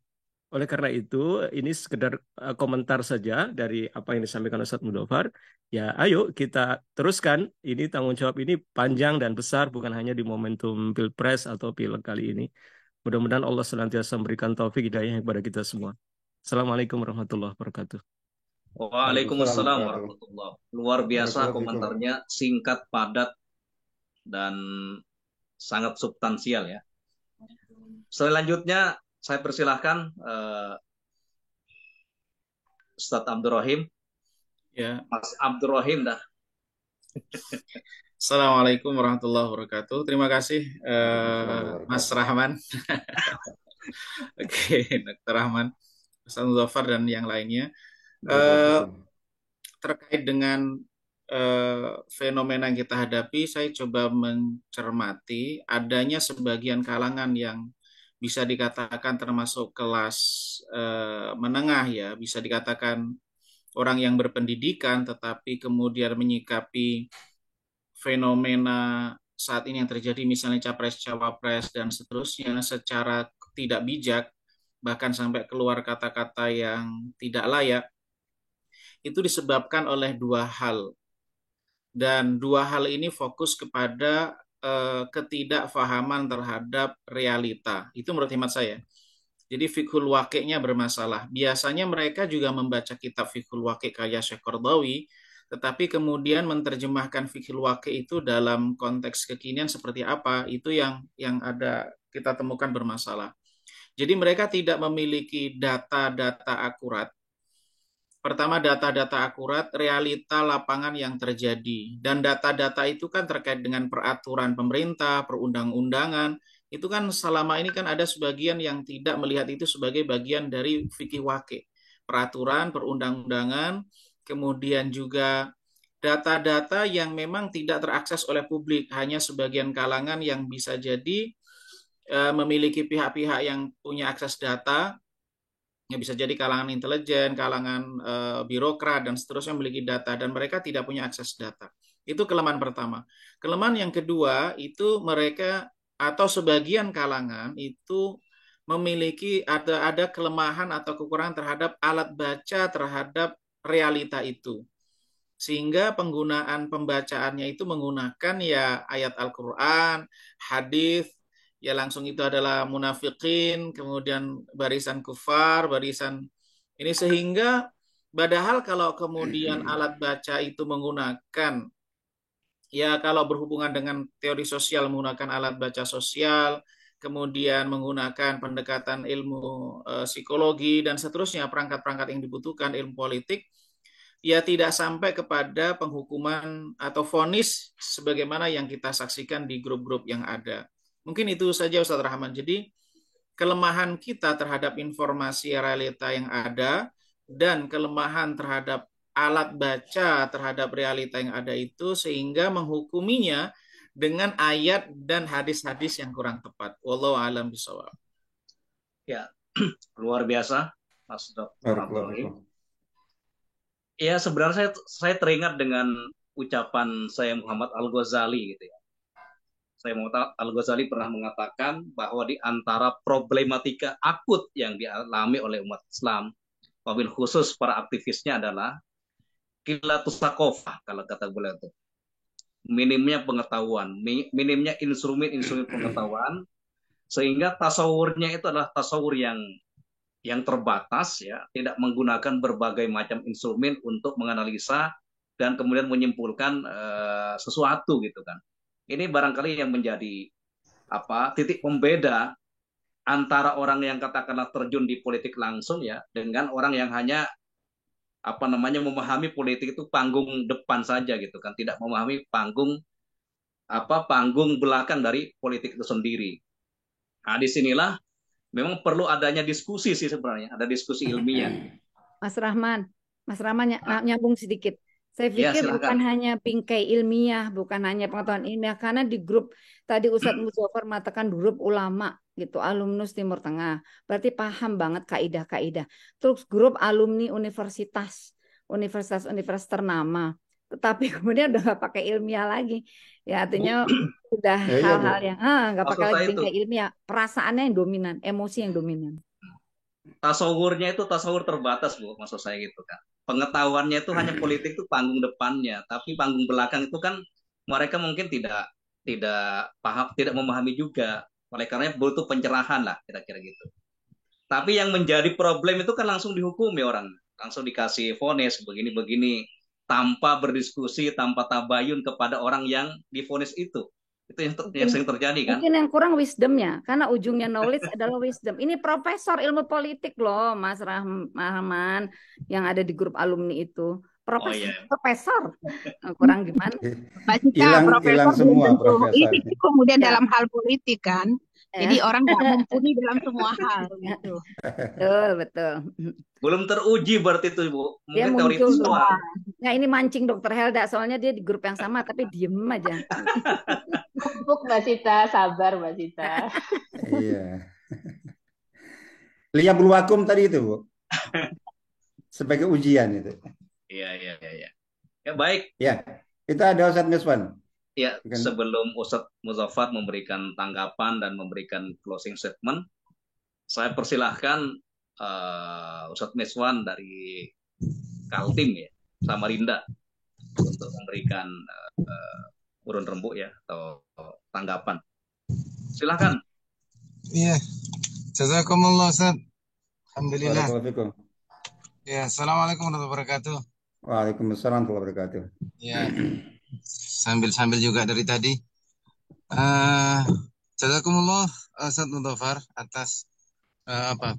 Oleh karena itu, ini sekedar komentar saja dari apa yang disampaikan Ustadz Mudzaffar. Ya, ayo kita teruskan. Ini tanggung jawab ini panjang dan besar, bukan hanya di momentum Pilpres atau Pileg kali ini. Mudah-mudahan Allah senantiasa memberikan taufik hidayah kepada kita semua. Assalamualaikum warahmatullahi wabarakatuh. Waalaikumsalam warahmatullahi wabarakatuh. Luar biasa komentarnya, singkat, padat, dan sangat substansial ya. Selanjutnya saya persilahkan Ustadz Abdurrahim. Ya. Mas Abdurrahim dah. Assalamualaikum warahmatullahi wabarakatuh. Terima kasih Mas Rahman. Oke, Dr. Rahman, Ustadz Mudzaffar dan yang lainnya. Terkait dengan fenomena yang kita hadapi, saya coba mencermati adanya sebagian kalangan yang bisa dikatakan termasuk kelas menengah ya, bisa dikatakan orang yang berpendidikan tetapi kemudian menyikapi fenomena saat ini yang terjadi misalnya capres-cawapres dan seterusnya secara tidak bijak, bahkan sampai keluar kata-kata yang tidak layak, itu disebabkan oleh dua hal. Dan dua hal ini fokus kepada ketidakfahaman terhadap realita. Itu menurut hemat saya. Jadi fiqhul waqi'nya bermasalah. Biasanya mereka juga membaca kitab fiqhul waqi' kayak Syekh Qardawi, tetapi kemudian menerjemahkan fiqhul waqi' itu dalam konteks kekinian seperti apa, itu yang ada kita temukan bermasalah. Jadi mereka tidak memiliki data-data akurat. Pertama, data-data akurat, realita lapangan yang terjadi. Dan data-data itu kan terkait dengan peraturan pemerintah, perundang-undangan. Itu kan selama ini kan ada sebagian yang tidak melihat itu sebagai bagian dari fikih waqi'. Peraturan, perundang-undangan, kemudian juga data-data yang memang tidak terakses oleh publik. Hanya sebagian kalangan yang bisa jadi memiliki pihak-pihak yang punya akses data, ya bisa jadi kalangan intelijen, kalangan birokrat dan seterusnya memiliki data dan mereka tidak punya akses data. Itu kelemahan pertama. Kelemahan yang kedua itu mereka atau sebagian kalangan itu memiliki ada kelemahan atau kekurangan terhadap alat baca terhadap realita itu. Sehingga penggunaan pembacaannya itu menggunakan ya ayat Al-Qur'an, hadis ya langsung itu adalah munafikin, kemudian barisan kufar, barisan ini, sehingga padahal kalau kemudian alat baca itu menggunakan, ya kalau berhubungan dengan teori sosial menggunakan alat baca sosial, kemudian menggunakan pendekatan ilmu psikologi dan seterusnya, perangkat-perangkat yang dibutuhkan, ilmu politik, ya tidak sampai kepada penghukuman atau vonis sebagaimana yang kita saksikan di grup-grup yang ada. Mungkin itu saja Ustaz Rahman. Jadi kelemahan kita terhadap informasi realita yang ada dan kelemahan terhadap alat baca terhadap realita yang ada itu sehingga menghukuminya dengan ayat dan hadis-hadis yang kurang tepat. Wallahu a'lam bishawab. Ya, luar biasa Mas Dr. Abdul Rahim. Barakallahu. Ya, sebenarnya saya teringat dengan ucapan saya Muhammad Al-Ghazali gitu ya. Saya Muhammad Al-Ghazali pernah mengatakan bahwa di antara problematika akut yang dialami oleh umat Islam, wabil khusus para aktivisnya adalah qillatus tsaqafah, kalau kata beliau itu. Minimnya pengetahuan, minimnya instrumen pengetahuan, sehingga tasawurnya itu adalah tasawur yang terbatas ya, tidak menggunakan berbagai macam instrumen untuk menganalisa dan kemudian menyimpulkan sesuatu gitu kan. Ini barangkali yang menjadi titik pembeda antara orang yang katakanlah terjun di politik langsung ya dengan orang yang hanya memahami politik itu panggung depan saja gitu kan, tidak memahami panggung belakang dari politik itu sendiri. Nah, disinilah memang perlu adanya diskusi sih sebenarnya, ada diskusi ilmiah. Mas Rahman nyambung sedikit. Saya Ya, pikir bukan silakan. hanya bingkai ilmiah, bukan hanya pengetahuan ilmiah, karena di grup tadi Ustadz Muzafar mengatakan grup ulama gitu, alumnus Timur Tengah, berarti paham banget kaidah-kaidah. Terus grup alumni universitas ternama, tetapi kemudian udah nggak pakai ilmiah lagi, ya artinya udah Ya, iya, Bu. hal-hal yang nggak Maksud pakai lagi saya itu bingkai ilmiah, perasaannya yang dominan, emosi yang dominan. tasawurnya itu tasawur terbatas, Bu, maksud saya gitu kan. Pengetahuannya itu hanya politik itu panggung depannya, tapi panggung belakang itu kan mereka mungkin tidak paham, tidak memahami juga. Oleh karena butuh pencerahan lah, kira-kira gitu. Tapi yang menjadi problem itu kan langsung dihukumi orang, langsung dikasih vonis begini-begini, tanpa berdiskusi, tanpa tabayun kepada orang yang divonis itu. Itu yang sering terjadi kan. Mungkin yang kurang wisdomnya, karena ujungnya knowledge adalah wisdom. Ini profesor ilmu politik loh, Mas Rahman, yang ada di grup alumni itu. Profesor. Kurang gimana? Mbak Cita, Hilang semua profesor. Ini kemudian dalam hal politik kan. Jadi orang nggak mumpuni dalam semua hal gitu. Betul. Belum teruji berarti itu, Bu. Dia Mungkin teori muncul. visual. Nah, ini mancing Dokter Helda, soalnya dia di grup yang sama tapi diem aja. Empuk Mbak Cita, sabar Mbak Cita. Iya. Liam Wakum tadi itu, Bu. Sebagai ujian itu. Iya. Ya, baik. Ya, itu ada Ustadz Miswan. Ya, sebelum Ustadz Muzafar memberikan tanggapan dan memberikan closing statement, saya persilahkan Ustadz Miswan dari Kaltim ya, Samarinda, untuk memberikan urun rembuk ya atau tanggapan. Silakan. Iya, jazakumullah Ustaz. Alhamdulillah. Waalaikumsalam. Ya, assalamualaikum warahmatullahi wabarakatuh. Waalaikumsalam warahmatullahi wabarakatuh. Ya, sambil juga dari tadi. Jazakumullah Ustaz Mudhafar atas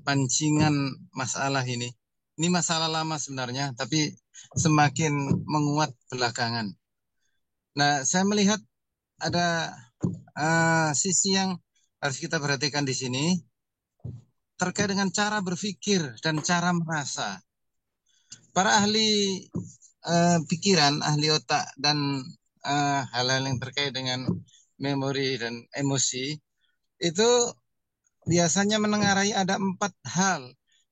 pancingan masalah ini. Ini masalah lama sebenarnya, tapi semakin menguat belakangan. Nah, saya melihat ada sisi yang harus kita perhatikan di sini terkait dengan cara berpikir dan cara merasa. Para ahli pikiran, ahli otak dan hal-hal yang terkait dengan memori dan emosi itu biasanya menengarai ada 4 hal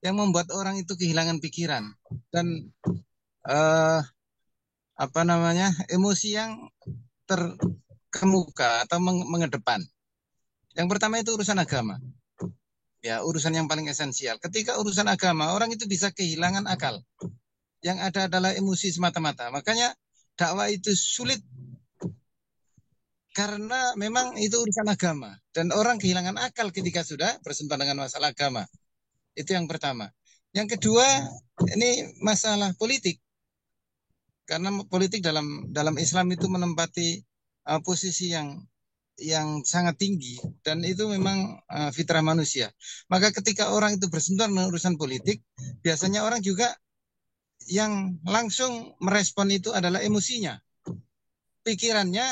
yang membuat orang itu kehilangan pikiran dan emosi yang terkemuka atau mengedepan. Yang pertama itu urusan agama. Ya, urusan yang paling esensial. Ketika urusan agama, orang itu bisa kehilangan akal. Yang ada adalah emosi semata-mata. Makanya dakwah itu sulit karena memang itu urusan agama dan orang kehilangan akal ketika sudah bersentuhan dengan masalah agama. Itu yang pertama. Yang kedua, ini masalah politik. Karena politik dalam Islam itu menempati posisi yang sangat tinggi dan itu memang fitrah manusia. Maka ketika orang itu bersentuhan dengan urusan politik, biasanya orang juga yang langsung merespon itu adalah emosinya. Pikirannya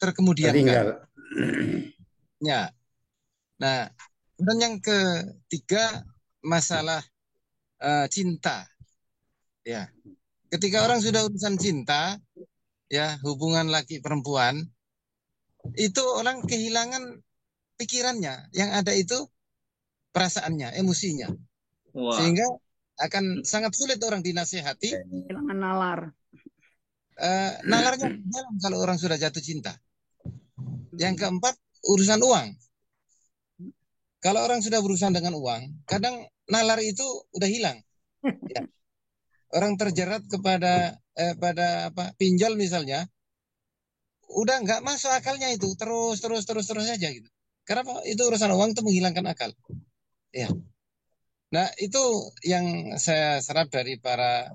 terkemudiankan. Ya. Nah, dan yang ketiga masalah cinta. Ya. Ketika orang sudah urusan cinta, ya, hubungan laki perempuan, itu orang kehilangan pikirannya. Yang ada itu perasaannya, emosinya. Wah. Sehingga akan sangat sulit orang dinasehati. Kehilangan nalar. Nalarnya dalam kalau orang sudah jatuh cinta. Yang keempat, urusan uang. Kalau orang sudah berurusan dengan uang, kadang nalar itu udah hilang. Ya. Orang terjerat kepada pinjol misalnya, udah nggak masuk akalnya itu, terus saja gitu. Karena itu urusan uang itu menghilangkan akal. Ya. Nah, itu yang saya serap dari para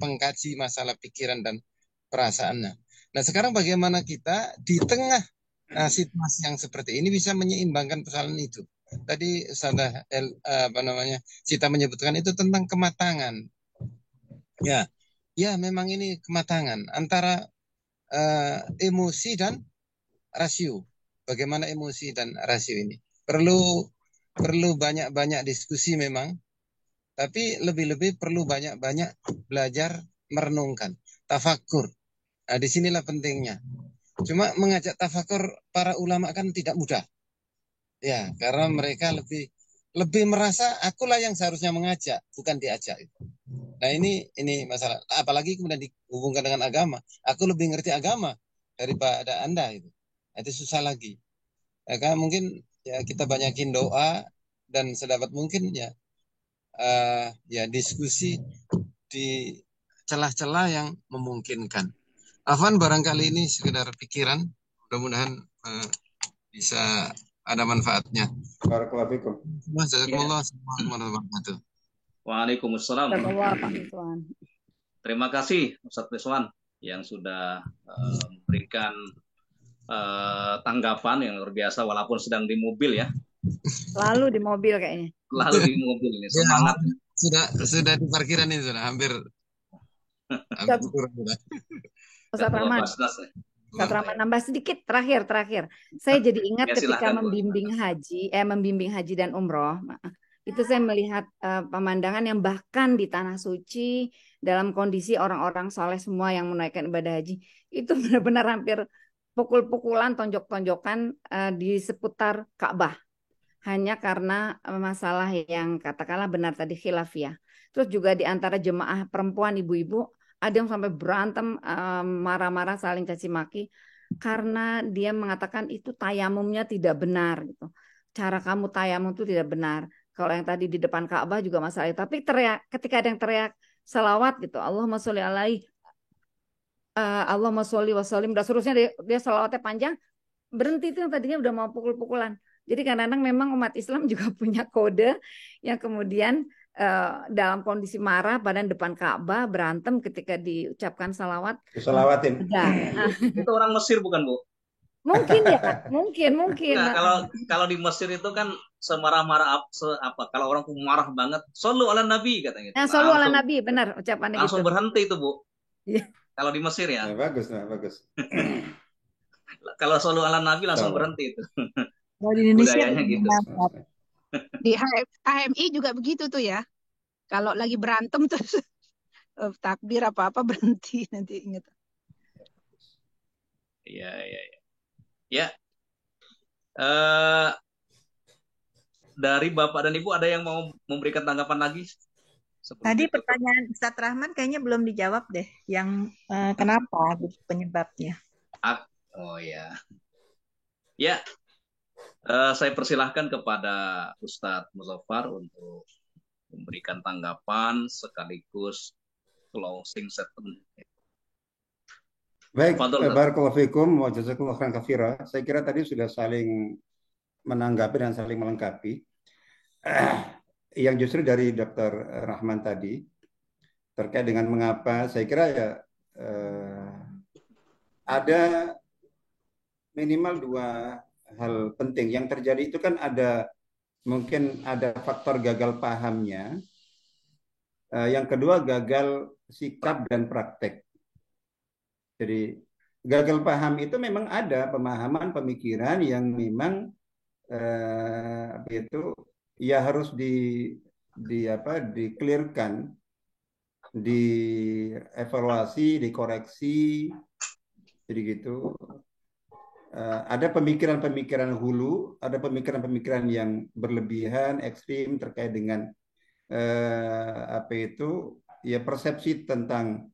pengkaji masalah pikiran dan perasaannya. Nah, sekarang bagaimana kita di tengah situasi yang seperti ini bisa menyeimbangkan persoalan itu. Tadi Ustazah Cita menyebutkan itu tentang kematangan. Ya, memang ini kematangan antara emosi dan rasio. Bagaimana emosi dan rasio ini perlu banyak-banyak diskusi memang, tapi lebih-lebih perlu banyak-banyak belajar merenungkan, tafakur. Nah, disinilah pentingnya. Cuma mengajak tafakur para ulama kan tidak mudah. Ya, karena mereka lebih merasa akulah yang seharusnya mengajak, bukan diajak. Nah, ini masalah. Apalagi kemudian dihubungkan dengan agama. Aku lebih ngerti agama daripada Anda itu. Itu susah lagi. Ya, kan mungkin ya kita banyakin doa dan sedapat mungkin ya diskusi di celah-celah yang memungkinkan. Afwan, barangkali ini sekedar pikiran, mudah-mudahan bisa ada manfaatnya. Barakallahu fikum. Jazakumullah warahmatullahi wabarakatuh. Waalaikumsalam. Pak Ridwan. Terima kasih Ustadz Ridwan yang sudah memberikan tanggapan yang luar biasa walaupun sedang di mobil ya. Lalu di mobil kayaknya. Lalu di mobil ini semangat. Ya, sudah di parkiran ini sudah hampir turun sudah. Ustadz Rahman. Ustadz Rahman nambah sedikit terakhir. Saya jadi ingat Ya, ketika silakan, membimbing haji dan umroh. Itu saya melihat pemandangan yang bahkan di tanah suci dalam kondisi orang-orang soleh semua yang menunaikan ibadah haji itu benar-benar hampir pukul-pukulan, tonjok-tonjokan di seputar Ka'bah hanya karena masalah yang katakanlah benar tadi khilafiyah. Terus juga di antara jemaah perempuan ibu-ibu ada yang sampai berantem, marah-marah, saling caci maki karena dia mengatakan itu tayamumnya tidak benar gitu. Cara kamu tayamum itu tidak benar. Kalau yang tadi di depan Ka'bah juga masalah itu. Tapi ketika ada yang teriak salawat gitu, Allahumma sholli alaihi, Allahumma sholli wa sallim, dan seterusnya dia salawatnya panjang, berhenti itu yang tadinya udah mau pukul-pukulan. Jadi kadang-kadang memang umat Islam juga punya kode yang kemudian dalam kondisi marah pada depan Ka'bah berantem ketika diucapkan salawat. Disalawatin. Itu orang Mesir bukan, Bu? Mungkin ya, mungkin. Nah, kalau di Mesir itu kan semarah-marah apa? Kalau orang tuh marah banget, shollu ala nabi katanya gitu. Nah, shollu ala nabi, benar ucapannya gitu. Langsung berhenti itu, Bu. Iya. Kalau di Mesir ya. Bagus. Kalau shollu ala nabi langsung berhenti itu. Kalau di Indonesia budayanya gitu. Di HMI juga begitu tuh ya. Kalau lagi berantem terus takbir apa-apa berhenti, nanti ingat. Iya. Ya. Dari Bapak dan Ibu ada yang mau memberikan tanggapan lagi? Tadi pertanyaan Ustadz Rahman kayaknya belum dijawab deh. Yang kenapa penyebabnya? Oh ya. Ya. Saya persilahkan kepada Ustadz Muzaffar untuk memberikan tanggapan sekaligus closing statement. Baik, Fadol, Ustaz. barakallahu fikum wa jazakallahu khairan katsira. Saya kira tadi sudah saling menanggapi dan saling melengkapi. Yang justru dari Dr. Rahman tadi terkait dengan mengapa saya kira ya ada minimal dua hal penting yang terjadi itu kan mungkin ada faktor gagal pahamnya, yang kedua gagal sikap dan praktek. Jadi gagal paham itu memang ada pemahaman pemikiran yang memang itu ya harus di-clearkan, dievaluasi, dikoreksi. Jadi gitu. Ada pemikiran-pemikiran hulu, ada pemikiran-pemikiran yang berlebihan, ekstrim terkait dengan ya persepsi tentang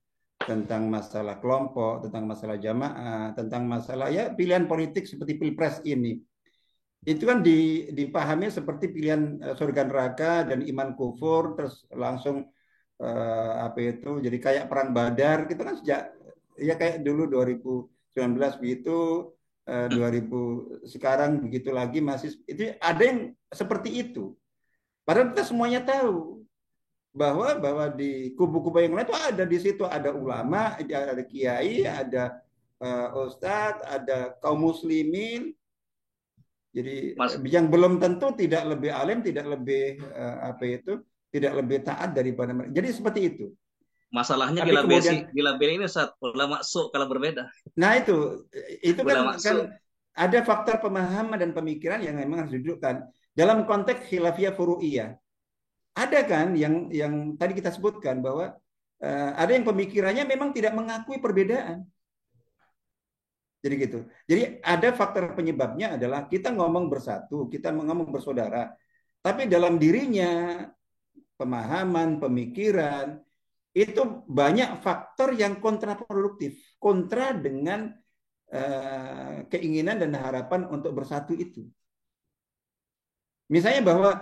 masalah kelompok, tentang masalah jamaah, tentang masalah ya pilihan politik seperti pilpres ini. Itu kan dipahami seperti pilihan surga neraka dan iman kufur, terus langsung jadi kayak perang Badar. Kita kan sejak ya kayak dulu 2019 begitu, 2000 sekarang begitu lagi masih itu ada yang seperti itu. Padahal kita semuanya tahu bahwa di kubu-kubu yang lain itu ada di situ ada ulama, ada kiai, ada ustadz, ada kaum muslimin. Jadi yang belum tentu tidak lebih alim, tidak lebih tidak lebih taat daripada mereka. Jadi seperti itu. Masalahnya gila besi ini Ustaz, ulama su kalau berbeda. Nah itu kan ada faktor pemahaman dan pemikiran yang memang harus didudukkan dalam konteks khilafiyah furu'iyah. Ada kan yang tadi kita sebutkan bahwa ada yang pemikirannya memang tidak mengakui perbedaan. Jadi gitu. Jadi ada faktor penyebabnya adalah kita ngomong bersatu, kita ngomong bersaudara, tapi dalam dirinya pemahaman, pemikiran itu banyak faktor yang kontraproduktif, kontra dengan keinginan dan harapan untuk bersatu itu. Misalnya bahwa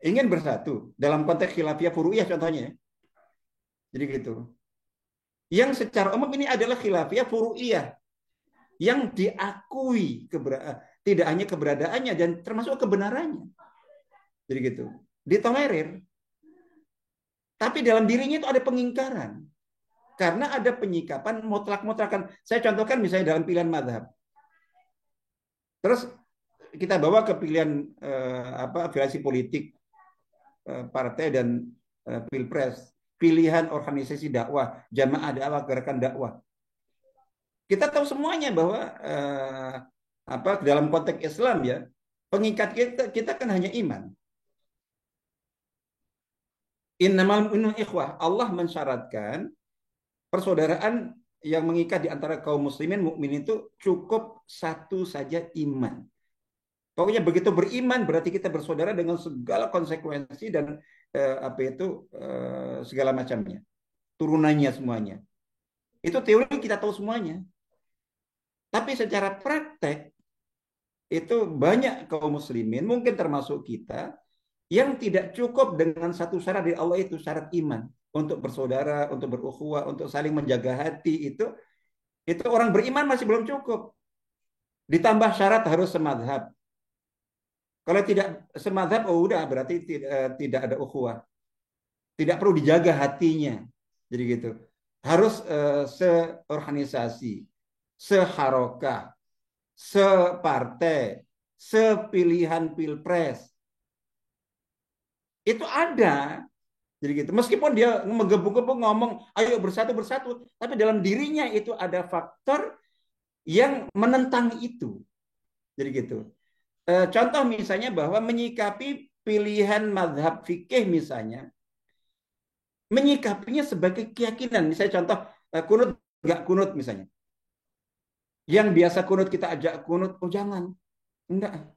ingin bersatu dalam konteks khilafiyah furu'iyah contohnya. Jadi gitu. Yang secara umum ini adalah khilafiyah furu'iyah yang diakui tidak hanya keberadaannya dan termasuk kebenarannya. Jadi gitu. Ditolerir. Tapi dalam dirinya itu ada pengingkaran. Karena ada penyikapan mutlak-mutlakan. Saya contohkan misalnya dalam pilihan mazhab. Terus kita bawa ke pilihan afiliasi politik, partai dan pilpres, pilihan organisasi dakwah, jamaah dakwah, gerakan dakwah. Kita tahu semuanya bahwa dalam konteks Islam ya, pengikat kita kan hanya iman. Innamal mu'minuna ikhwah. Allah mensyaratkan persaudaraan yang mengikat di antara kaum muslimin mukmin itu cukup satu saja iman. Pokoknya begitu beriman berarti kita bersaudara dengan segala konsekuensi dan segala macamnya. Turunannya semuanya. Itu teori kita tahu semuanya. Tapi secara praktek itu banyak kaum muslimin mungkin termasuk kita yang tidak cukup dengan satu syarat dari Allah itu syarat iman untuk bersaudara, untuk berukhuwah, untuk saling menjaga hati itu orang beriman masih belum cukup. Ditambah syarat harus semadzhab. Kalau tidak semadzhab, udah berarti tidak ada ukhuwah. Tidak perlu dijaga hatinya. Jadi gitu. Harus seorganisasi, seharokah, separtai, sepilihan pilpres. Itu ada. Jadi gitu. Meskipun dia menggebu-gebu ngomong, ayo bersatu, tapi dalam dirinya itu ada faktor yang menentang itu. Jadi gitu. Contoh misalnya bahwa menyikapi pilihan mazhab fikih misalnya, menyikapinya sebagai keyakinan. Misalnya contoh kunut nggak kunut misalnya. Yang biasa kunut kita ajak kunut, jangan, enggak.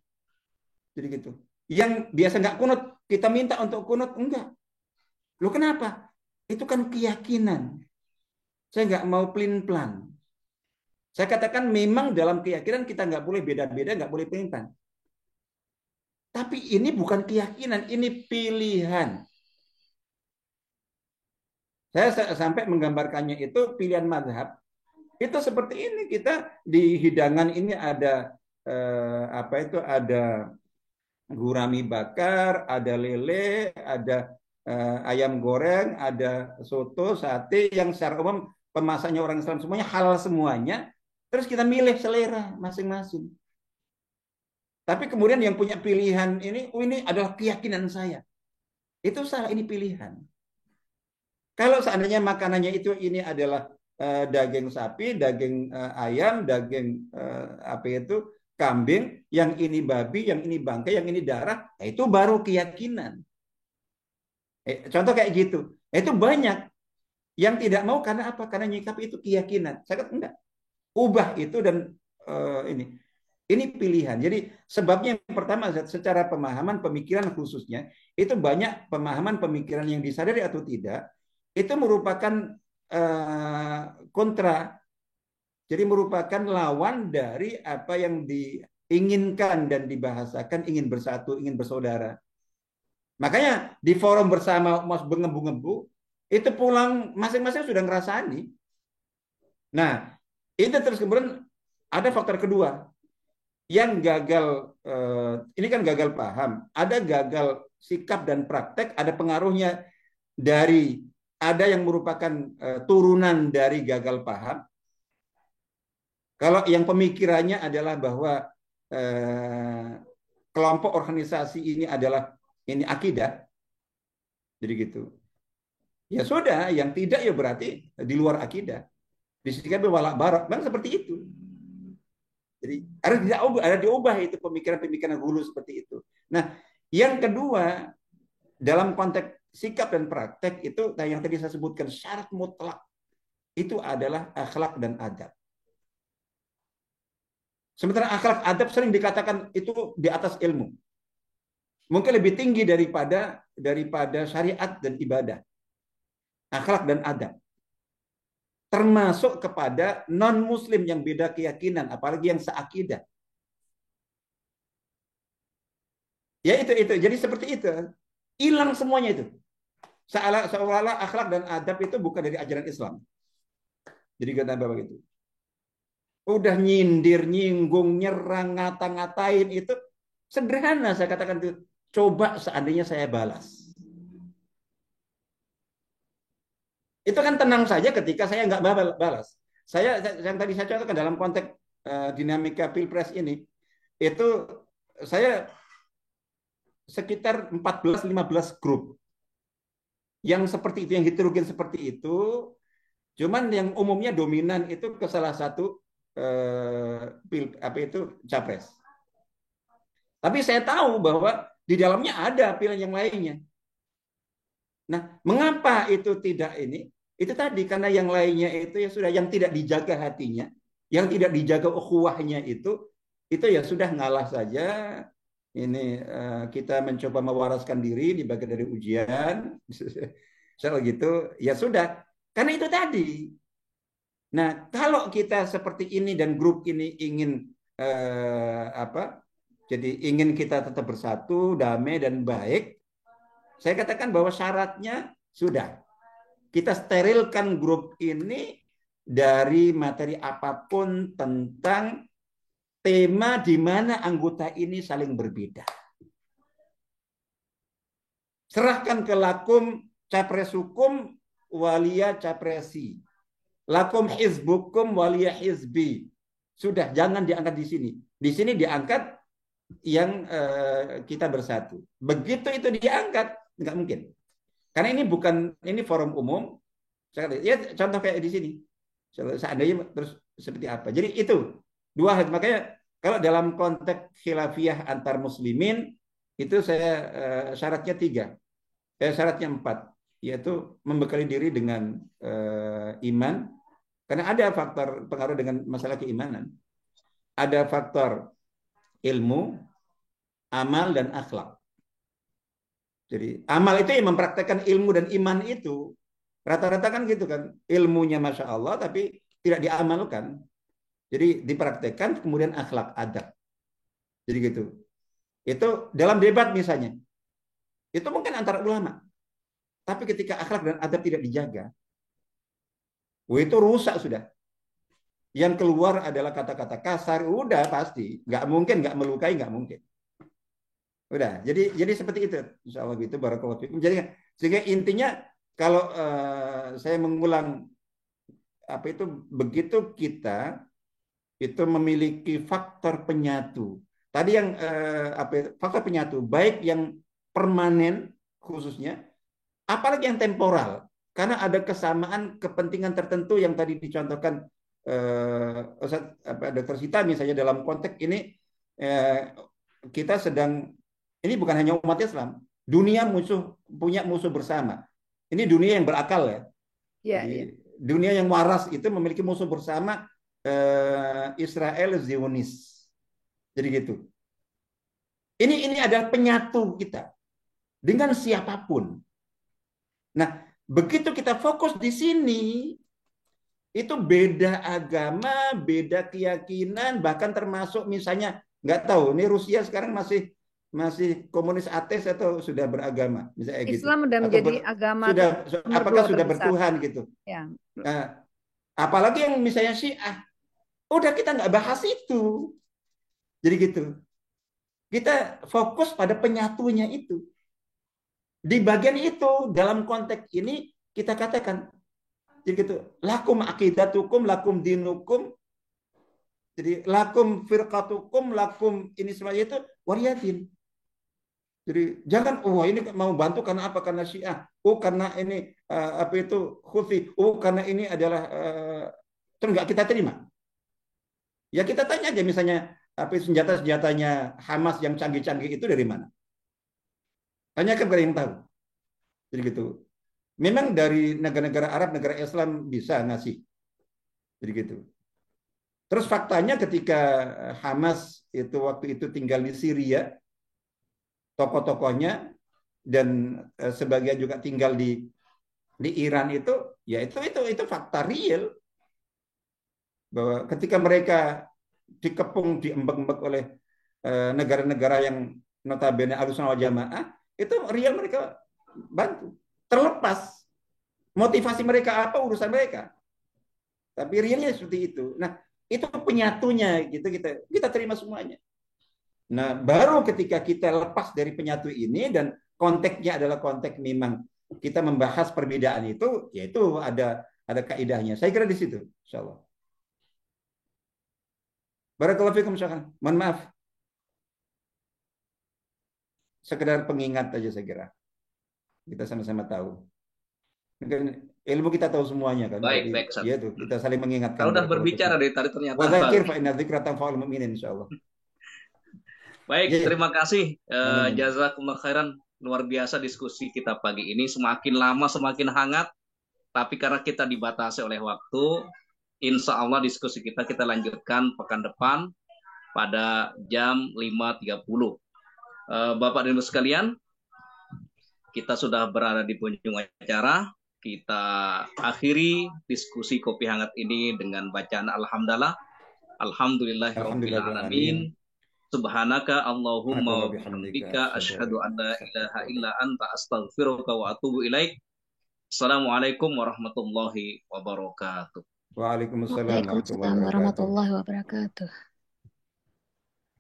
Jadi gitu. Yang biasa nggak kunut kita minta untuk kunut, enggak. Loh kenapa? Itu kan keyakinan. Saya nggak mau pelin-pelan. Saya katakan memang dalam keyakinan kita nggak boleh beda-beda, nggak boleh pelin-pelan. Tapi ini bukan keyakinan, ini pilihan. Saya sampai menggambarkannya itu pilihan mazhab. Itu seperti ini, kita di hidangan ini ada apa itu, ada gurami bakar, ada lele, ada ayam goreng, ada soto, sate yang secara umum pemasaknya orang Islam semuanya halal semuanya. Terus kita milih selera masing-masing. Tapi kemudian yang punya pilihan ini, oh ini adalah keyakinan saya. Itu salah, ini pilihan. Kalau seandainya makanannya itu ini adalah daging sapi, daging ayam, daging apa itu kambing, yang ini babi, yang ini bangkai, yang ini darah, itu baru keyakinan. Contoh kayak gitu. Itu banyak yang tidak mau karena apa? Karena nyikap itu keyakinan. Saya kata enggak. Ubah itu dan ini pilihan. Jadi sebabnya yang pertama secara pemahaman pemikiran khususnya itu banyak pemahaman pemikiran yang disadari atau tidak itu merupakan kontra. Jadi merupakan lawan dari apa yang diinginkan dan dibahasakan, ingin bersatu, ingin bersaudara. Makanya di forum bersama Mas Bengembu-ngembu itu pulang masing-masing sudah ngerasani. Nah, itu terus kemudian ada faktor kedua yang gagal, ini kan gagal paham, ada gagal sikap dan praktek, ada pengaruhnya dari ada yang merupakan turunan dari gagal paham. Kalau yang pemikirannya adalah bahwa kelompok organisasi ini adalah ini akidah, jadi gitu. Ya sudah, yang tidak ya berarti di luar akidah. Disikapi walak barak, bang seperti itu. Jadi harus diubah itu pemikiran-pemikiran hulu seperti itu. Nah, yang kedua dalam konteks sikap dan praktek itu yang tadi saya sebutkan syarat mutlak itu adalah akhlak dan adab. Sementara akhlak adab sering dikatakan itu di atas ilmu. Mungkin lebih tinggi daripada syariat dan ibadah. Akhlak dan adab. Termasuk kepada non-muslim yang beda keyakinan, apalagi yang seakidah. Ya itu. Jadi seperti itu. Hilang semuanya itu. Seolah-olah akhlak dan adab itu bukan dari ajaran Islam. Jadi kata Bapak itu. Udah nyindir, nyinggung, nyerang, ngata-ngatain itu sederhana saya katakan itu. Coba seandainya saya balas. Itu kan tenang saja ketika saya nggak balas. Saya yang tadi saya contohkan dalam konteks dinamika Pilpres ini, itu saya sekitar 14-15 grup yang seperti itu, yang heterogen seperti itu. Cuman yang umumnya dominan itu ke salah satu capres. Tapi saya tahu bahwa di dalamnya ada pilihan yang lainnya. Nah, mengapa itu tidak ini? Itu tadi karena yang lainnya itu ya sudah, yang tidak dijaga hatinya, yang tidak dijaga ukhuwahnya itu ya sudah ngalah saja. Ini kita mencoba mewaraskan diri di bagian dari ujian. Soal gitu, ya sudah. Karena itu tadi. Nah, kalau kita seperti ini dan grup ini ingin jadi ingin kita tetap bersatu, damai dan baik, saya katakan bahwa syaratnya sudah. Kita sterilkan grup ini dari materi apapun tentang tema di mana anggota ini saling berbeda. Serahkan ke lakum capres hukum walia capresi. Lakum hizbukum walia hizbi. Sudah, jangan diangkat di sini. Di sini diangkat yang kita bersatu. Begitu itu diangkat, nggak mungkin. Karena ini forum umum. Ya contoh kayak di sini. Seandainya terus seperti apa. Jadi itu dua hal. Makanya kalau dalam konteks khilafiyah antar muslimin itu saya syaratnya 3. Syaratnya 4, yaitu membekali diri dengan iman. Karena ada faktor pengaruh dengan masalah keimanan. Ada faktor ilmu, amal, dan akhlak. Jadi amal itu yang mempraktekkan ilmu dan iman itu. Rata-rata kan gitu kan. Ilmunya Masya Allah tapi tidak diamalkan. Jadi dipraktekkan kemudian akhlak adab. Jadi gitu. Itu dalam debat misalnya. Itu mungkin antara ulama. Tapi ketika akhlak dan adab tidak dijaga, itu rusak sudah. yang keluar adalah kata-kata kasar, udah pasti nggak mungkin nggak melukai, nggak mungkin. Udah, jadi seperti itu, insya Allah gitu, barakallahu fikum. Jadi sehingga intinya kalau saya mengulang apa itu, begitu kita itu memiliki faktor penyatu. Tadi yang faktor penyatu, baik yang permanen khususnya, apalagi yang temporal, karena ada kesamaan kepentingan tertentu yang tadi dicontohkan Dr. Sita misalnya dalam konteks ini kita sedang, ini bukan hanya umat Islam, dunia punya musuh bersama. Ini dunia yang berakal ya. Jadi, dunia yang waras itu memiliki musuh bersama, Israel Zionis. Jadi gitu. Ini adalah penyatu kita dengan siapapun. Nah, begitu kita fokus di sini, itu beda agama, beda keyakinan, bahkan termasuk misalnya nggak tahu, ini Rusia sekarang masih komunis ateis atau sudah beragama, misalnya gitu. Islam sudah menjadi agama apakah sudah bertuhan gitu. Ya. Nah, apalagi yang misalnya Syiah, udah kita nggak bahas itu. Jadi gitu. Kita fokus pada penyatunya itu. Di bagian itu, dalam konteks ini kita katakan, jadi gitu, lakum akidatukum, lakum dinukum, jadi lakum firqatukum, lakum ini semuanya itu wariyatin. Jadi jangan, ini mau bantu karena apa? Karena Syiah. Karena ini apa itu Houthi. Karena ini adalah terus nggak kita terima. Ya kita tanya aja misalnya, apa senjata-senjatanya Hamas yang canggih-canggih itu dari mana? Tanyakan kepada yang tahu. Jadi gitu. Memang dari negara-negara Arab, negara Islam bisa ngasih. Jadi gitu. Terus faktanya ketika Hamas itu waktu itu tinggal di Syria, tokoh-tokohnya dan sebagian juga tinggal di Iran itu, ya itu fakta real. Bahwa ketika mereka dikepung, diembek-embek oleh negara-negara yang notabene Ahlussunnah wal Jamaah, itu real mereka bantu. Terlepas motivasi mereka apa, urusan mereka. Tapi realnya seperti itu. Nah, itu penyatunya gitu, kita terima semuanya. Nah, baru ketika kita lepas dari penyatu ini dan konteksnya adalah konteks memang kita membahas perbedaan itu, yaitu ada kaidahnya. Saya kira di situ, insyaallah. Barakallahu fikum, syakhan. Mohon maaf. Sekedar pengingat aja saya kira. Kita sama-sama tahu. Ilmu kita tahu semuanya kan. Baik. Iya tuh, kita saling mengingatkan. Kalau udah berbicara dari tadi ternyata. Wa dzakir fa inna dzikra tanfa'ul mu'minin, insyaallah. Baik, terima kasih. Jazakumullah khairan. Luar biasa diskusi kita pagi ini. Semakin lama semakin hangat. Tapi karena kita dibatasi oleh waktu, insya Allah diskusi kita lanjutkan pekan depan pada jam 5.30. Bapak dan Ibu sekalian, kita sudah berada di penghujung acara. Kita akhiri diskusi kopi hangat ini dengan bacaan alhamdulillah. Alhamdulillahirabbil alamin. Subhanaka Allahumma wa bihamdika asyhadu an la ilaha illa anta astaghfiruka wa atubu ilaik. Assalamualaikum warahmatullahi wabarakatuh. Waalaikumsalam warahmatullahi wabarakatuh.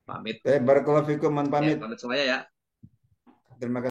Pamit. Barakallahu fikum, pamit. Pamit semuanya ya. Terima kasih.